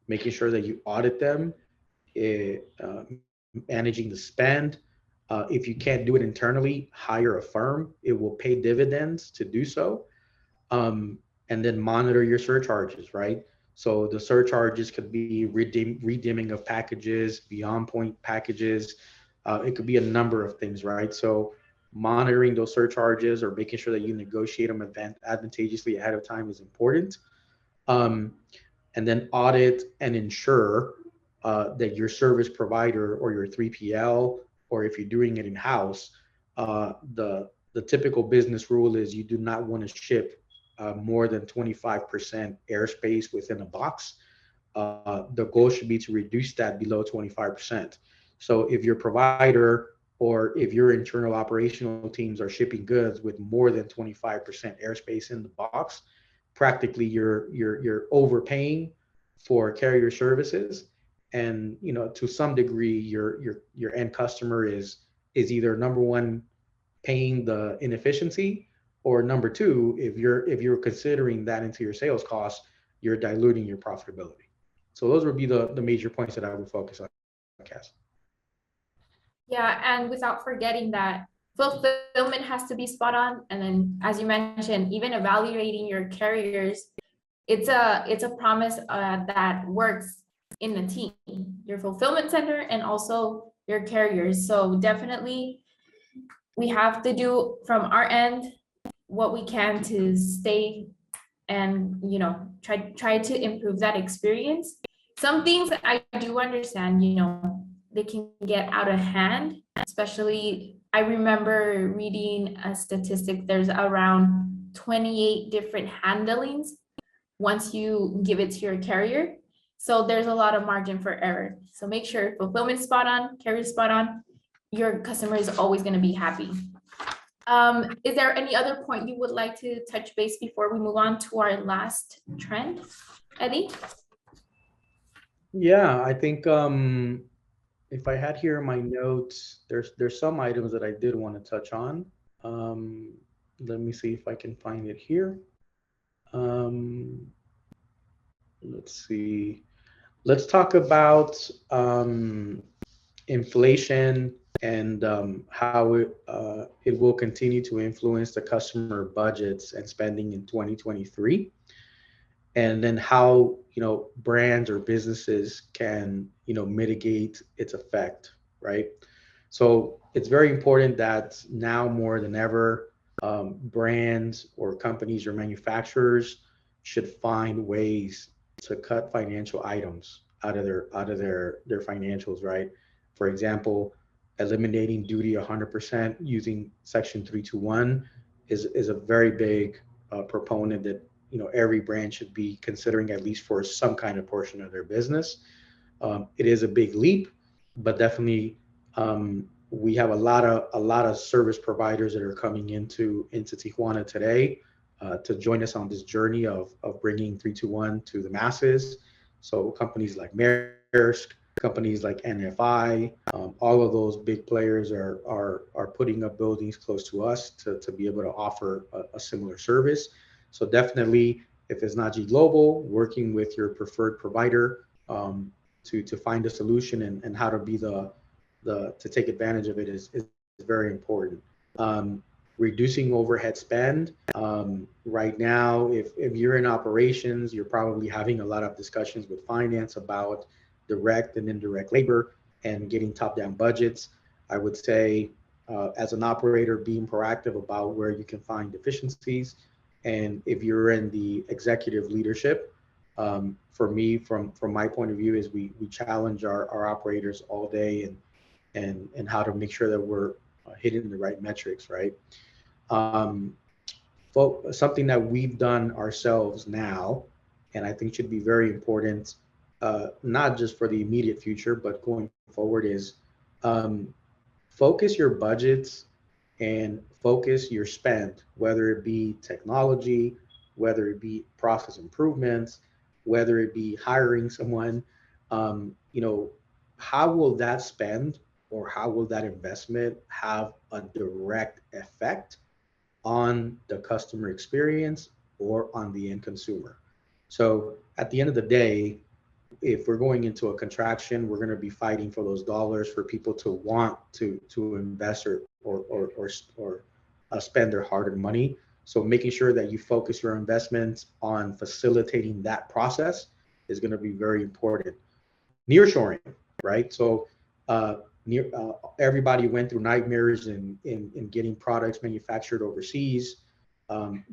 making sure that you audit them, managing the spend. If you can't do it internally, hire a firm. It will pay dividends to do so. Um, and then monitor your surcharges, right? So the surcharges could be redeeming of packages, beyond point packages. It could be a number of things, right? So monitoring those surcharges or making sure that you negotiate them advantageously ahead of time is important. Um, and then audit and ensure that your service provider or your 3PL, or if you're doing it in house, the typical business rule is you do not want to ship more than 25% airspace within a box. The goal should be to reduce that below 25%. So if your provider or if your internal operational teams are shipping goods with more than 25% airspace in the box, practically you're overpaying for carrier services, and to some degree your end customer is either number one paying the inefficiency, or number two, if you're considering that into your sales costs, you're diluting your profitability. So those would be the major points that I would focus on, Cass. Yeah, and without forgetting that fulfillment has to be spot on. And then, as you mentioned, even evaluating your carriers, it's a promise that works in a team, your fulfillment center and also your carriers. So definitely, we have to do from our end what we can to stay and try to improve that experience. Some things I do understand, they can get out of hand, especially I remember reading a statistic, there's around 28 different handlings once you give it to your carrier. So there's a lot of margin for error. So make sure fulfillment spot on, carrier spot on, your customer is always going to be happy. Is there any other point you would like to touch base before we move on to our last trend, Eddie? Yeah, I think if I had here in my notes, there's some items that I did want to touch on. Um, Let me see if I can find it here. Um, let's see. Let's talk about inflation and how it will continue to influence the customer budgets and spending in 2023, and then how brands or businesses can mitigate its effect, right? So it's very important that now more than ever, brands or companies or manufacturers should find ways to cut financial items out of their financials, right? For example, eliminating duty 100% using Section 321 is a very big proponent that every brand should be considering, at least for some kind of portion of their business. It is a big leap, but definitely we have a lot of service providers that are coming into Tijuana today to join us on this journey of bringing 321 to the masses. So companies like Maersk, companies like NFI, all of those big players are putting up buildings close to us to be able to offer a similar service. So definitely, if it's not G Global, working with your preferred provider to find a solution and how to be the to take advantage of it is very important. Reducing overhead spend. Right now, if you're in operations, you're probably having a lot of discussions with finance about direct and indirect labor and getting top-down budgets. I would say as an operator, being proactive about where you can find deficiencies. And if you're in the executive leadership, for me, from my point of view, is we challenge our operators all day and how to make sure that we're hitting the right metrics, right? Um, Something that we've done ourselves now, and I think should be very important, not just for the immediate future, but going forward, is um, focus your budgets and focus your spend, whether it be technology, whether it be process improvements, whether it be hiring someone. You know, how will that spend or how will that investment have a direct effect on the customer experience or on the end consumer? So at the end of the day, if we're going into a contraction, we're going to be fighting for those dollars for people to want to invest or spend their hard-earned money. So making sure that you focus your investments on facilitating that process is going to be very important. Nearshoring, right? So everybody went through nightmares in getting products manufactured overseas.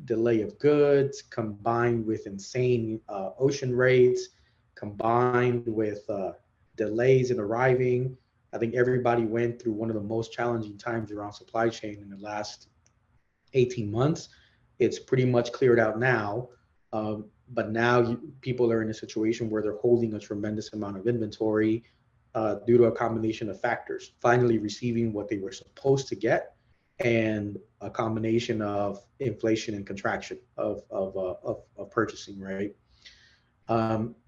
Delay of goods combined with insane ocean rates, combined with delays in arriving. I think everybody went through one of the most challenging times around supply chain in the last 18 months. It's pretty much cleared out now. But now people are in a situation where they're holding a tremendous amount of inventory due to a combination of factors, finally receiving what they were supposed to get, and a combination of inflation and contraction of purchasing, right?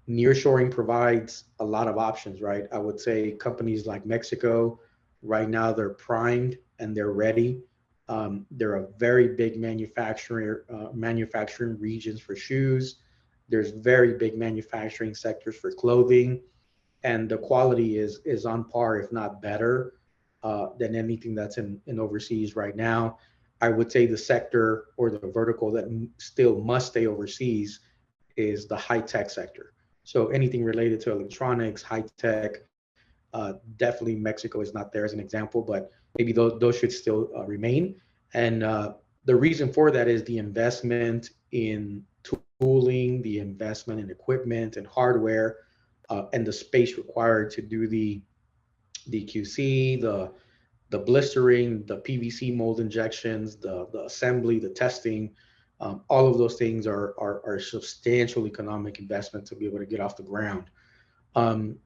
Nearshoring provides a lot of options, right? I would say companies like Mexico, right now, they're primed and they're ready. They're a very big manufacturing regions for shoes. There's very big manufacturing sectors for clothing, and the quality is on par, if not better, than anything that's in overseas right now. I would say the sector or the vertical that still must stay overseas is the high tech sector. So anything related to electronics, high tech, definitely Mexico is not there as an example, but maybe those should still remain. And the reason for that is the investment in tooling, the investment in equipment and hardware, and the space required to do the QC, the blistering, the PVC mold injections, the assembly, the testing. All of those things are substantial economic investment to be able to get off the ground. Um,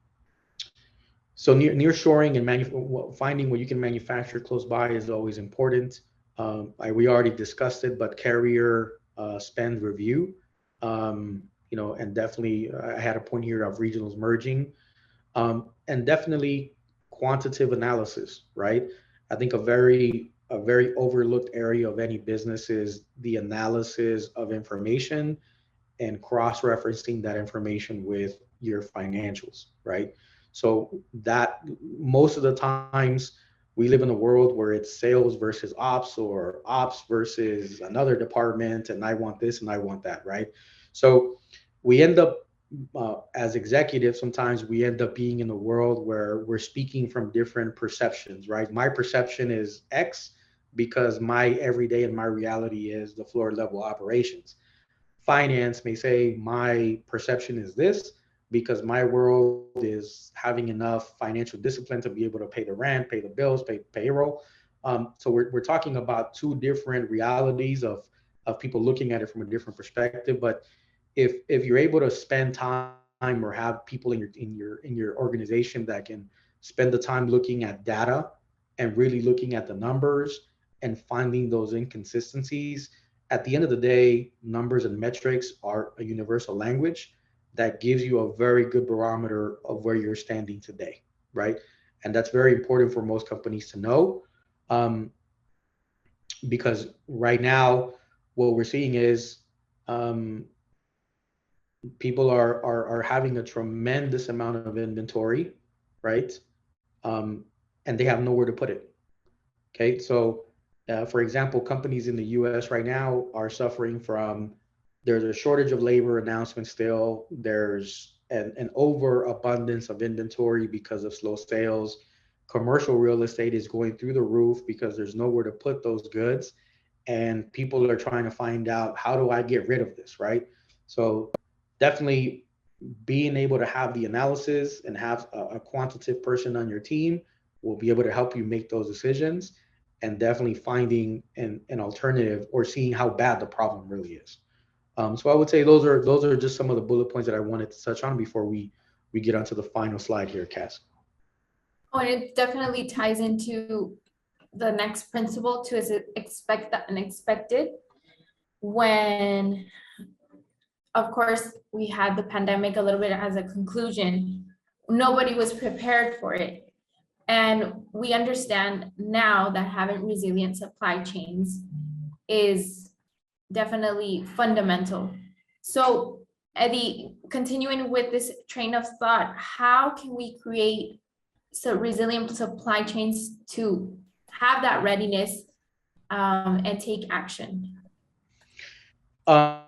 so near shoring and finding what you can manufacture close by is always important. We already discussed it, but carrier spend review, and definitely I had a point here of regionals merging, and definitely quantitative analysis, right? I think a very overlooked area of any business is the analysis of information and cross-referencing that information with your financials, right? So that most of the times we live in a world where it's sales versus ops or ops versus another department, and I want this and I want that, right? So we end up as executives, sometimes we end up being in a world where we're speaking from different perceptions, right? My perception is X because my everyday and my reality is the floor level operations. Finance may say my perception is this because my world is having enough financial discipline to be able to pay the rent, pay the bills, pay payroll. So we're talking about two different realities of people looking at it from a different perspective. But if you're able to spend time or have people in your organization that can spend the time looking at data and really looking at the numbers and finding those inconsistencies, at the end of the day, numbers and metrics are a universal language that gives you a very good barometer of where you're standing today, right? And that's very important for most companies to know, um, because right now, what we're seeing is um, people are having a tremendous amount of inventory, right? Um, and they have nowhere to put it. Okay, so for example, companies in the U.S. right now are suffering from there's a shortage of labor announcement still. There's an overabundance of inventory because of slow sales. commercial real estate is going through the roof because there's nowhere to put those goods, and people are trying to find out, how do I get rid of this, right? So definitely being able to have the analysis and have a quantitative person on your team will be able to help you make those decisions, and definitely finding an alternative or seeing how bad the problem really is. So I would say those are just some of the bullet points that I wanted to touch on before we get onto the final slide here, Cass. Oh, and it definitely ties into the next principle to is it expect the unexpected. When, of course, we had the pandemic a little bit as a conclusion, nobody was prepared for it. And we understand now that having resilient supply chains is definitely fundamental. So, Eddie, continuing with this train of thought, how can we create so resilient supply chains to have that readiness and take action? I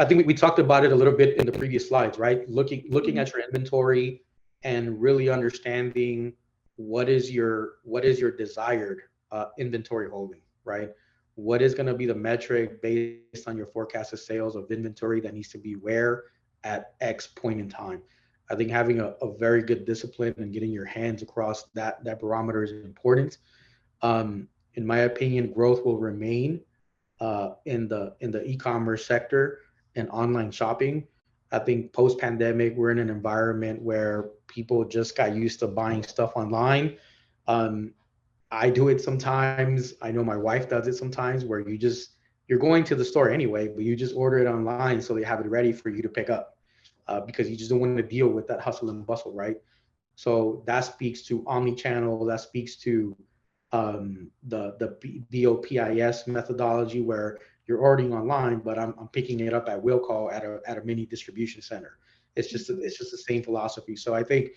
think we talked about it a little bit in the previous slides, right? Looking at your inventory and really understanding what is your desired inventory holding, right? What is going to be the metric based on your forecasted sales of inventory that needs to be where at X point in time. I think having a very good discipline and getting your hands across that barometer is important. In my opinion, growth will remain in the e-commerce sector and online shopping. I think post pandemic, we're in an environment where people just got used to buying stuff online. Um, I do it sometimes. I know my wife does it sometimes, where you're going to the store anyway, but you just order it online so they have it ready for you to pick up, because you just don't want to deal with that hustle and bustle, right? So that speaks to omni-channel. That speaks to the DOPIS methodology, where you're ordering online, but I'm picking it up at will call at a mini distribution center. It's just the same philosophy. So I think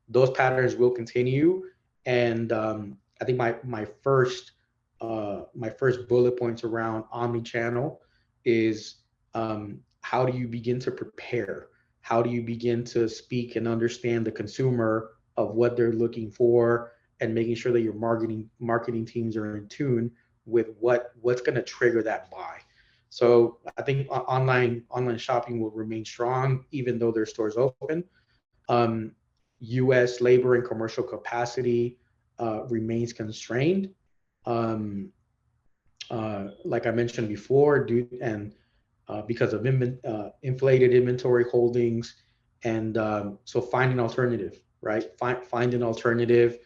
those patterns will continue, and I think my first bullet points around omni-channel is, how do you begin to prepare? How do you begin to speak and understand the consumer of what they're looking for, and making sure that your marketing teams are in tune with what's going to trigger that buy. So I think online shopping will remain strong even though their stores open. Um, U.S. labor and commercial capacity remains constrained. Um, like I mentioned before, due and because of inflated inventory holdings, and so find an alternative, right? Find an alternative.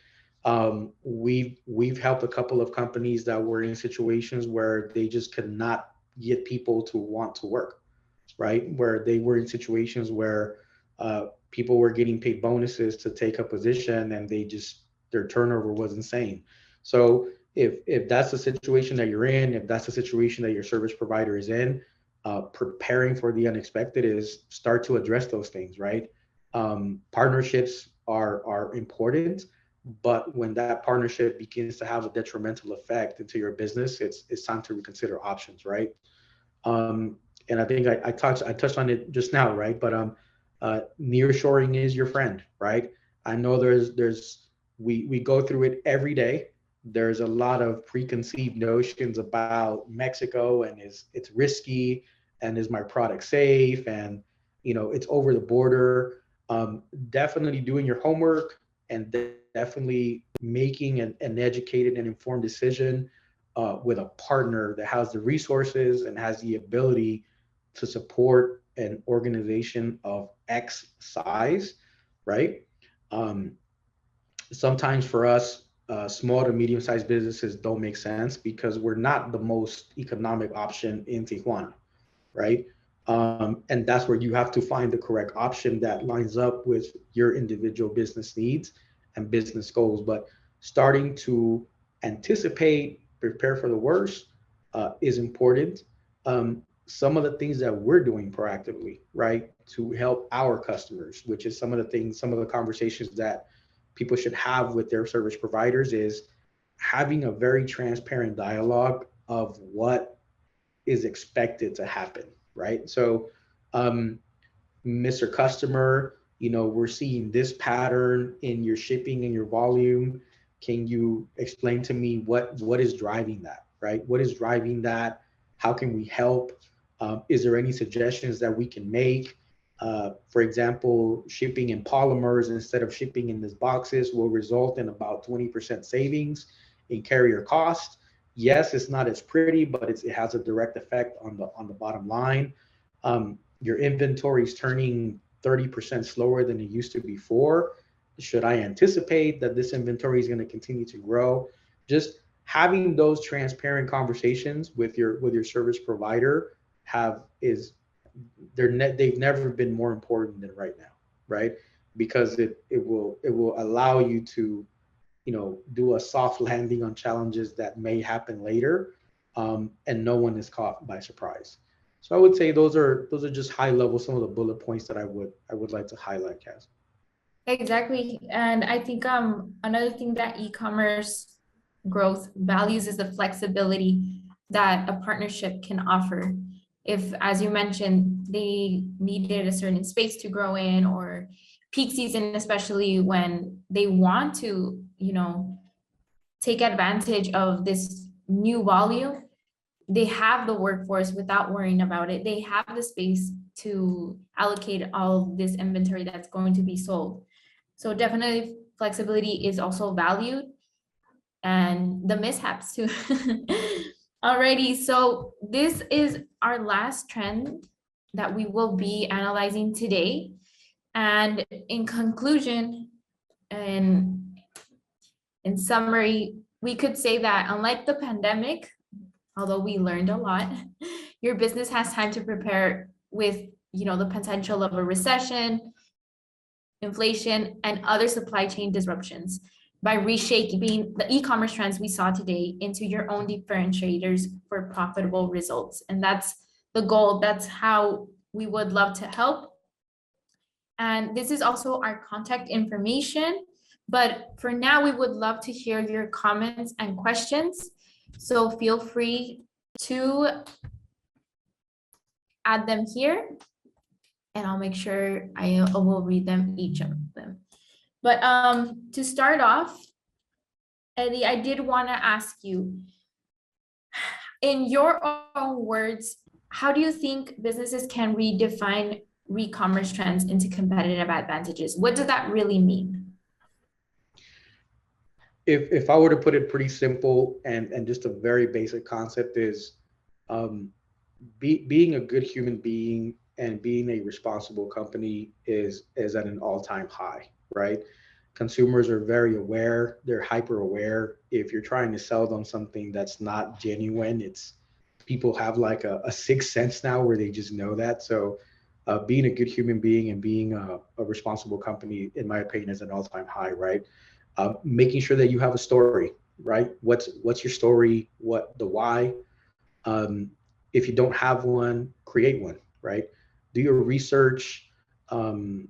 We've helped a couple of companies that were in situations where they just could not get people to want to work, right? Where they were in situations where people were getting paid bonuses to take a position, and their turnover was insane. So if that's the situation that you're in, if that's the situation that your service provider is in, preparing for the unexpected is start to address those things, right? Partnerships are important, but when that partnership begins to have a detrimental effect into your business, it's time to reconsider options, right? Um, and I think I touched on it just now, right? But nearshoring is your friend, right? I know we go through it every day. There's a lot of preconceived notions about Mexico, and it's risky, and is my product safe, and it's over the border. Definitely doing your homework, and definitely making an educated and informed decision with a partner that has the resources and has the ability to support an organization of X size, right? Um, Sometimes for us, small to medium sized businesses don't make sense because we're not the most economic option in Tijuana, right? And that's where you have to find the correct option that lines up with your individual business needs and business goals. But starting to anticipate, prepare for the worst is important. Some of the things that we're doing proactively, right, to help our customers, which is some of the conversations that people should have with their service providers, is having a very transparent dialogue of what is expected to happen, right? So, Mr. Customer, we're seeing this pattern in your shipping and your volume. Can you explain to me what is driving that, right? What is driving that? How can we help? Is there any suggestions that we can make? For example, shipping in polymers instead of shipping in these boxes will result in about 20% savings in carrier cost. Yes, it's not as pretty, but it has a direct effect on the bottom line. Your inventory is turning 30% slower than it used to before. Should I anticipate that this inventory is going to continue to grow? Just having those transparent conversations with your service provider have is they've never been more important than right now, right? Because it will allow you to do a soft landing on challenges that may happen later, and no one is caught by surprise. So I would say those are just high level, some of the bullet points that I would like to highlight, Cass. Exactly. And I think another thing that e-commerce growth values is the flexibility that a partnership can offer. If, as you mentioned, they needed a certain space to grow in, or peak season, especially when they want to, take advantage of this new volume, they have the workforce without worrying about it. They have the space to allocate all this inventory that's going to be sold. So definitely flexibility is also valued, and the mishaps too. Alrighty, so this is our last trend that we will be analyzing today. And in conclusion, and in summary, we could say that unlike the pandemic, although we learned a lot, your business has time to prepare with, the potential of a recession, inflation, and other supply chain disruptions by reshaping the e-commerce trends we saw today into your own differentiators for profitable results. And that's the goal. That's how we would love to help. And this is also our contact information. But for now, we would love to hear your comments and questions. So feel free to add them here, and I'll make sure I will read them, each of them. But to start off, Eddie, I did want to ask you, in your own words, how do you think businesses can redefine re-commerce trends into competitive advantages? What does that really mean? If I were to put it pretty simple and just a very basic concept is, um, being a good human being and being a responsible company is at an all-time high, right? Consumers are very aware, they're hyper aware. If you're trying to sell them something that's not genuine, it's people have like a sixth sense now where they just know that. So being a good human being and being a responsible company, in my opinion, is an all-time high, right? Making sure that you have a story, right? What's your story? What the why? Um, if you don't have one, create one, right? Do your research, and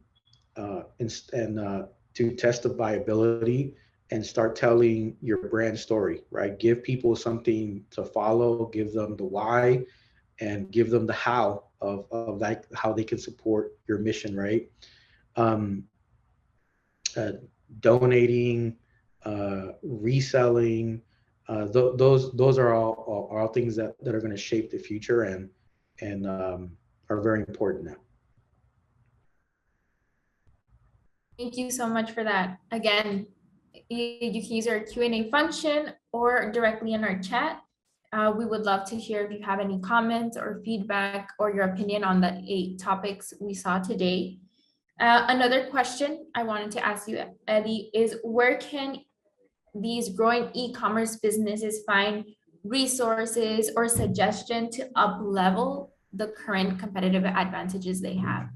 to test the viability and start telling your brand story, right? Give people something to follow, give them the why, and give them the how of like how they can support your mission, right? Um, uh, Donating, reselling, those are all things that are going to shape the future and are very important now. Thank you so much for that. Again, you can use our Q&A function or directly in our chat. We would love to hear if you have any comments or feedback or your opinion on the 8 topics we saw today. Another question I wanted to ask you, Eddie, is where can these growing e-commerce businesses find resources or suggestion to up level the current competitive advantages they have?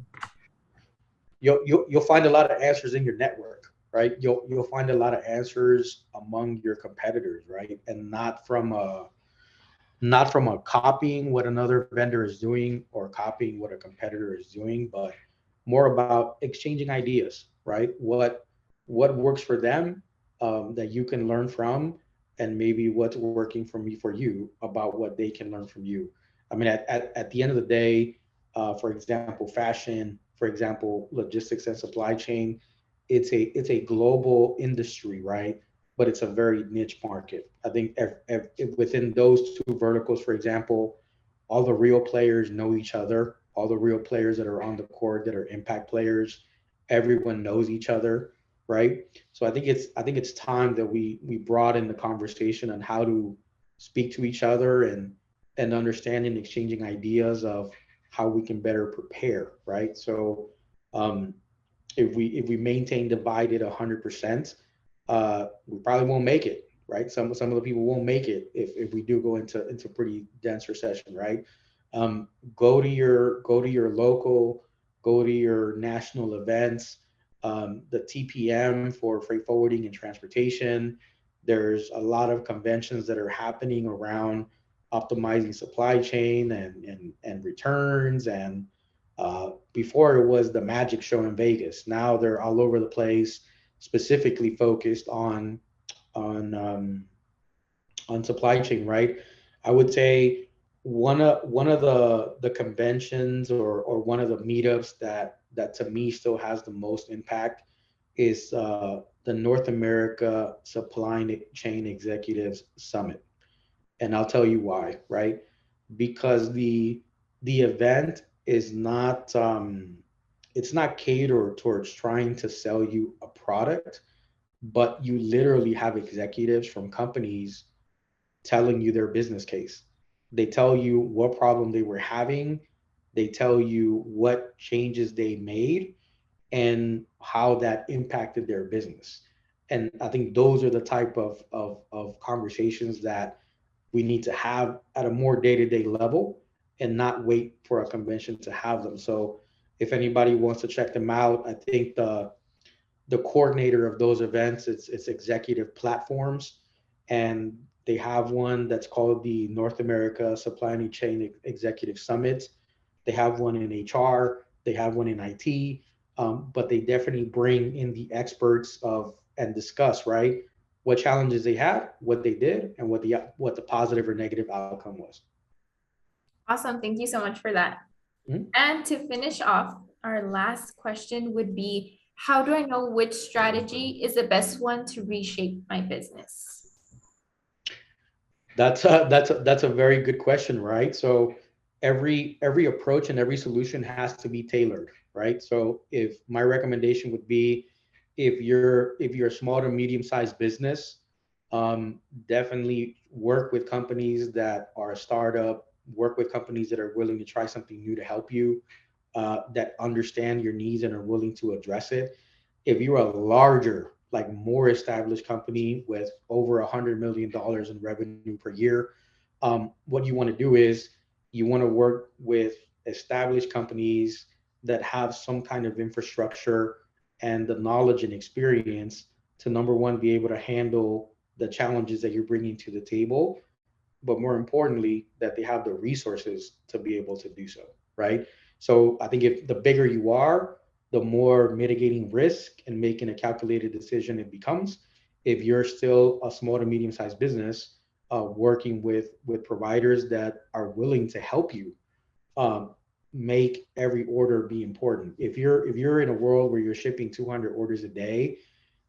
You'll find a lot of answers in your network, right? You'll find a lot of answers among your competitors, right? And not from a copying what another vendor is doing or copying what a competitor is doing, but more about exchanging ideas, right? What works for them, that you can learn from, and maybe what's working for me for you about what they can learn from you. I mean, at the end of the day, for example, fashion, for example, logistics and supply chain, it's a global industry, right? But it's a very niche market. I think if within those two verticals, for example, all the real players know each other. All the real players that are on the court that are impact players, everyone knows each other, right? So I think it's time that we broaden the conversation on how to speak to each other and understanding, exchanging ideas of how we can better prepare, right? So um, if we maintain divided 100%, we probably won't make it, right? Some of the people won't make it if we do go into pretty dense recession, right? Um, go to your local, go to your national events, the TPM for freight forwarding and transportation. There's a lot of conventions that are happening around optimizing supply chain and returns and before it was the magic show in Vegas. Now they're all over the place, specifically focused on um, on supply chain. Right, I would say one of the conventions or one of the meetups that to me still has the most impact is the North America Supply Chain Executives Summit, and I'll tell you why. Right, because the event is not it's not catered towards trying to sell you a product, but you literally have executives from companies telling you their business case. They tell you what problem they were having, they tell you what changes they made and how that impacted their business. And I think those are the type of conversations that we need to have at a more day-to-day level and not wait for a convention to have them. So if anybody wants to check them out, I think the coordinator of those events, it's executive platforms, and they have one that's called the North America Supply Chain Executive Summit. They have one in HR, they have one in IT, but they definitely bring in the experts of and discuss, right, what challenges they had, what they did, and what the positive or negative outcome was. Awesome. Thank you so much for that. Mhm. And to finish off, our last question would be, how do I know which strategy is the best one to reshape my business? That's a very good question, right? So every approach and every solution has to be tailored, right? So if my recommendation would be, if you're a small to medium sized business, definitely work with companies that are a startup, work with companies that are willing to try something new to help you, that understand your needs and are willing to address it. If you're a larger, like more established company with over $100 million in revenue per year, what you want to do is you want to work with established companies that have some kind of infrastructure and the knowledge and experience to, number one, be able to handle the challenges that you're bringing to the table, but more importantly, that they have the resources to be able to do so, right? So I think if the bigger you are, the more mitigating risk and making a calculated decision it becomes. If you're still a small to medium sized business, working with providers that are willing to help you, um, make every order be important. If you're in a world where you're shipping 200 orders a day,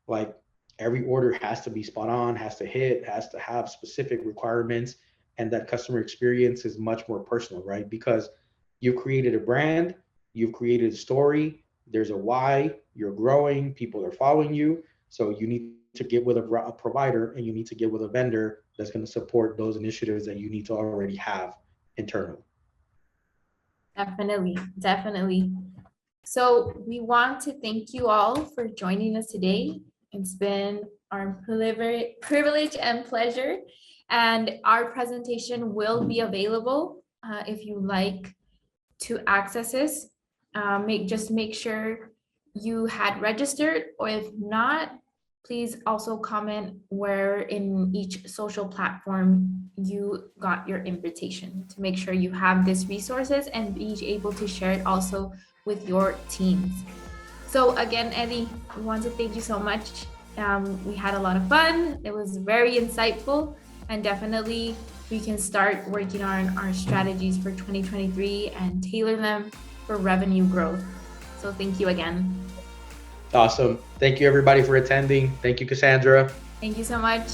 like every order has to be spot on, has to hit, has to have specific requirements, and that customer experience is much more personal, right? Because you've created a brand, you've created a story, there's a why, you're growing, people are following you. So you need to get with a provider and you need to get with a vendor that's going to support those initiatives that you need to already have internally. Definitely, definitely. So we want to thank you all for joining us today. It's been our privilege and pleasure. And our presentation will be available if you like to access this. Make sure you had registered, or if not, please also comment where in each social platform you got your invitation to make sure you have these resources and be able to share it also with your teams. So again, Eddie, we want to thank you so much. We had a lot of fun. It was very insightful, and definitely we can start working on our strategies for 2023 and tailor them for revenue growth. So thank you again. Awesome. Thank you everybody for attending. Thank you, Cassandra. Thank you so much.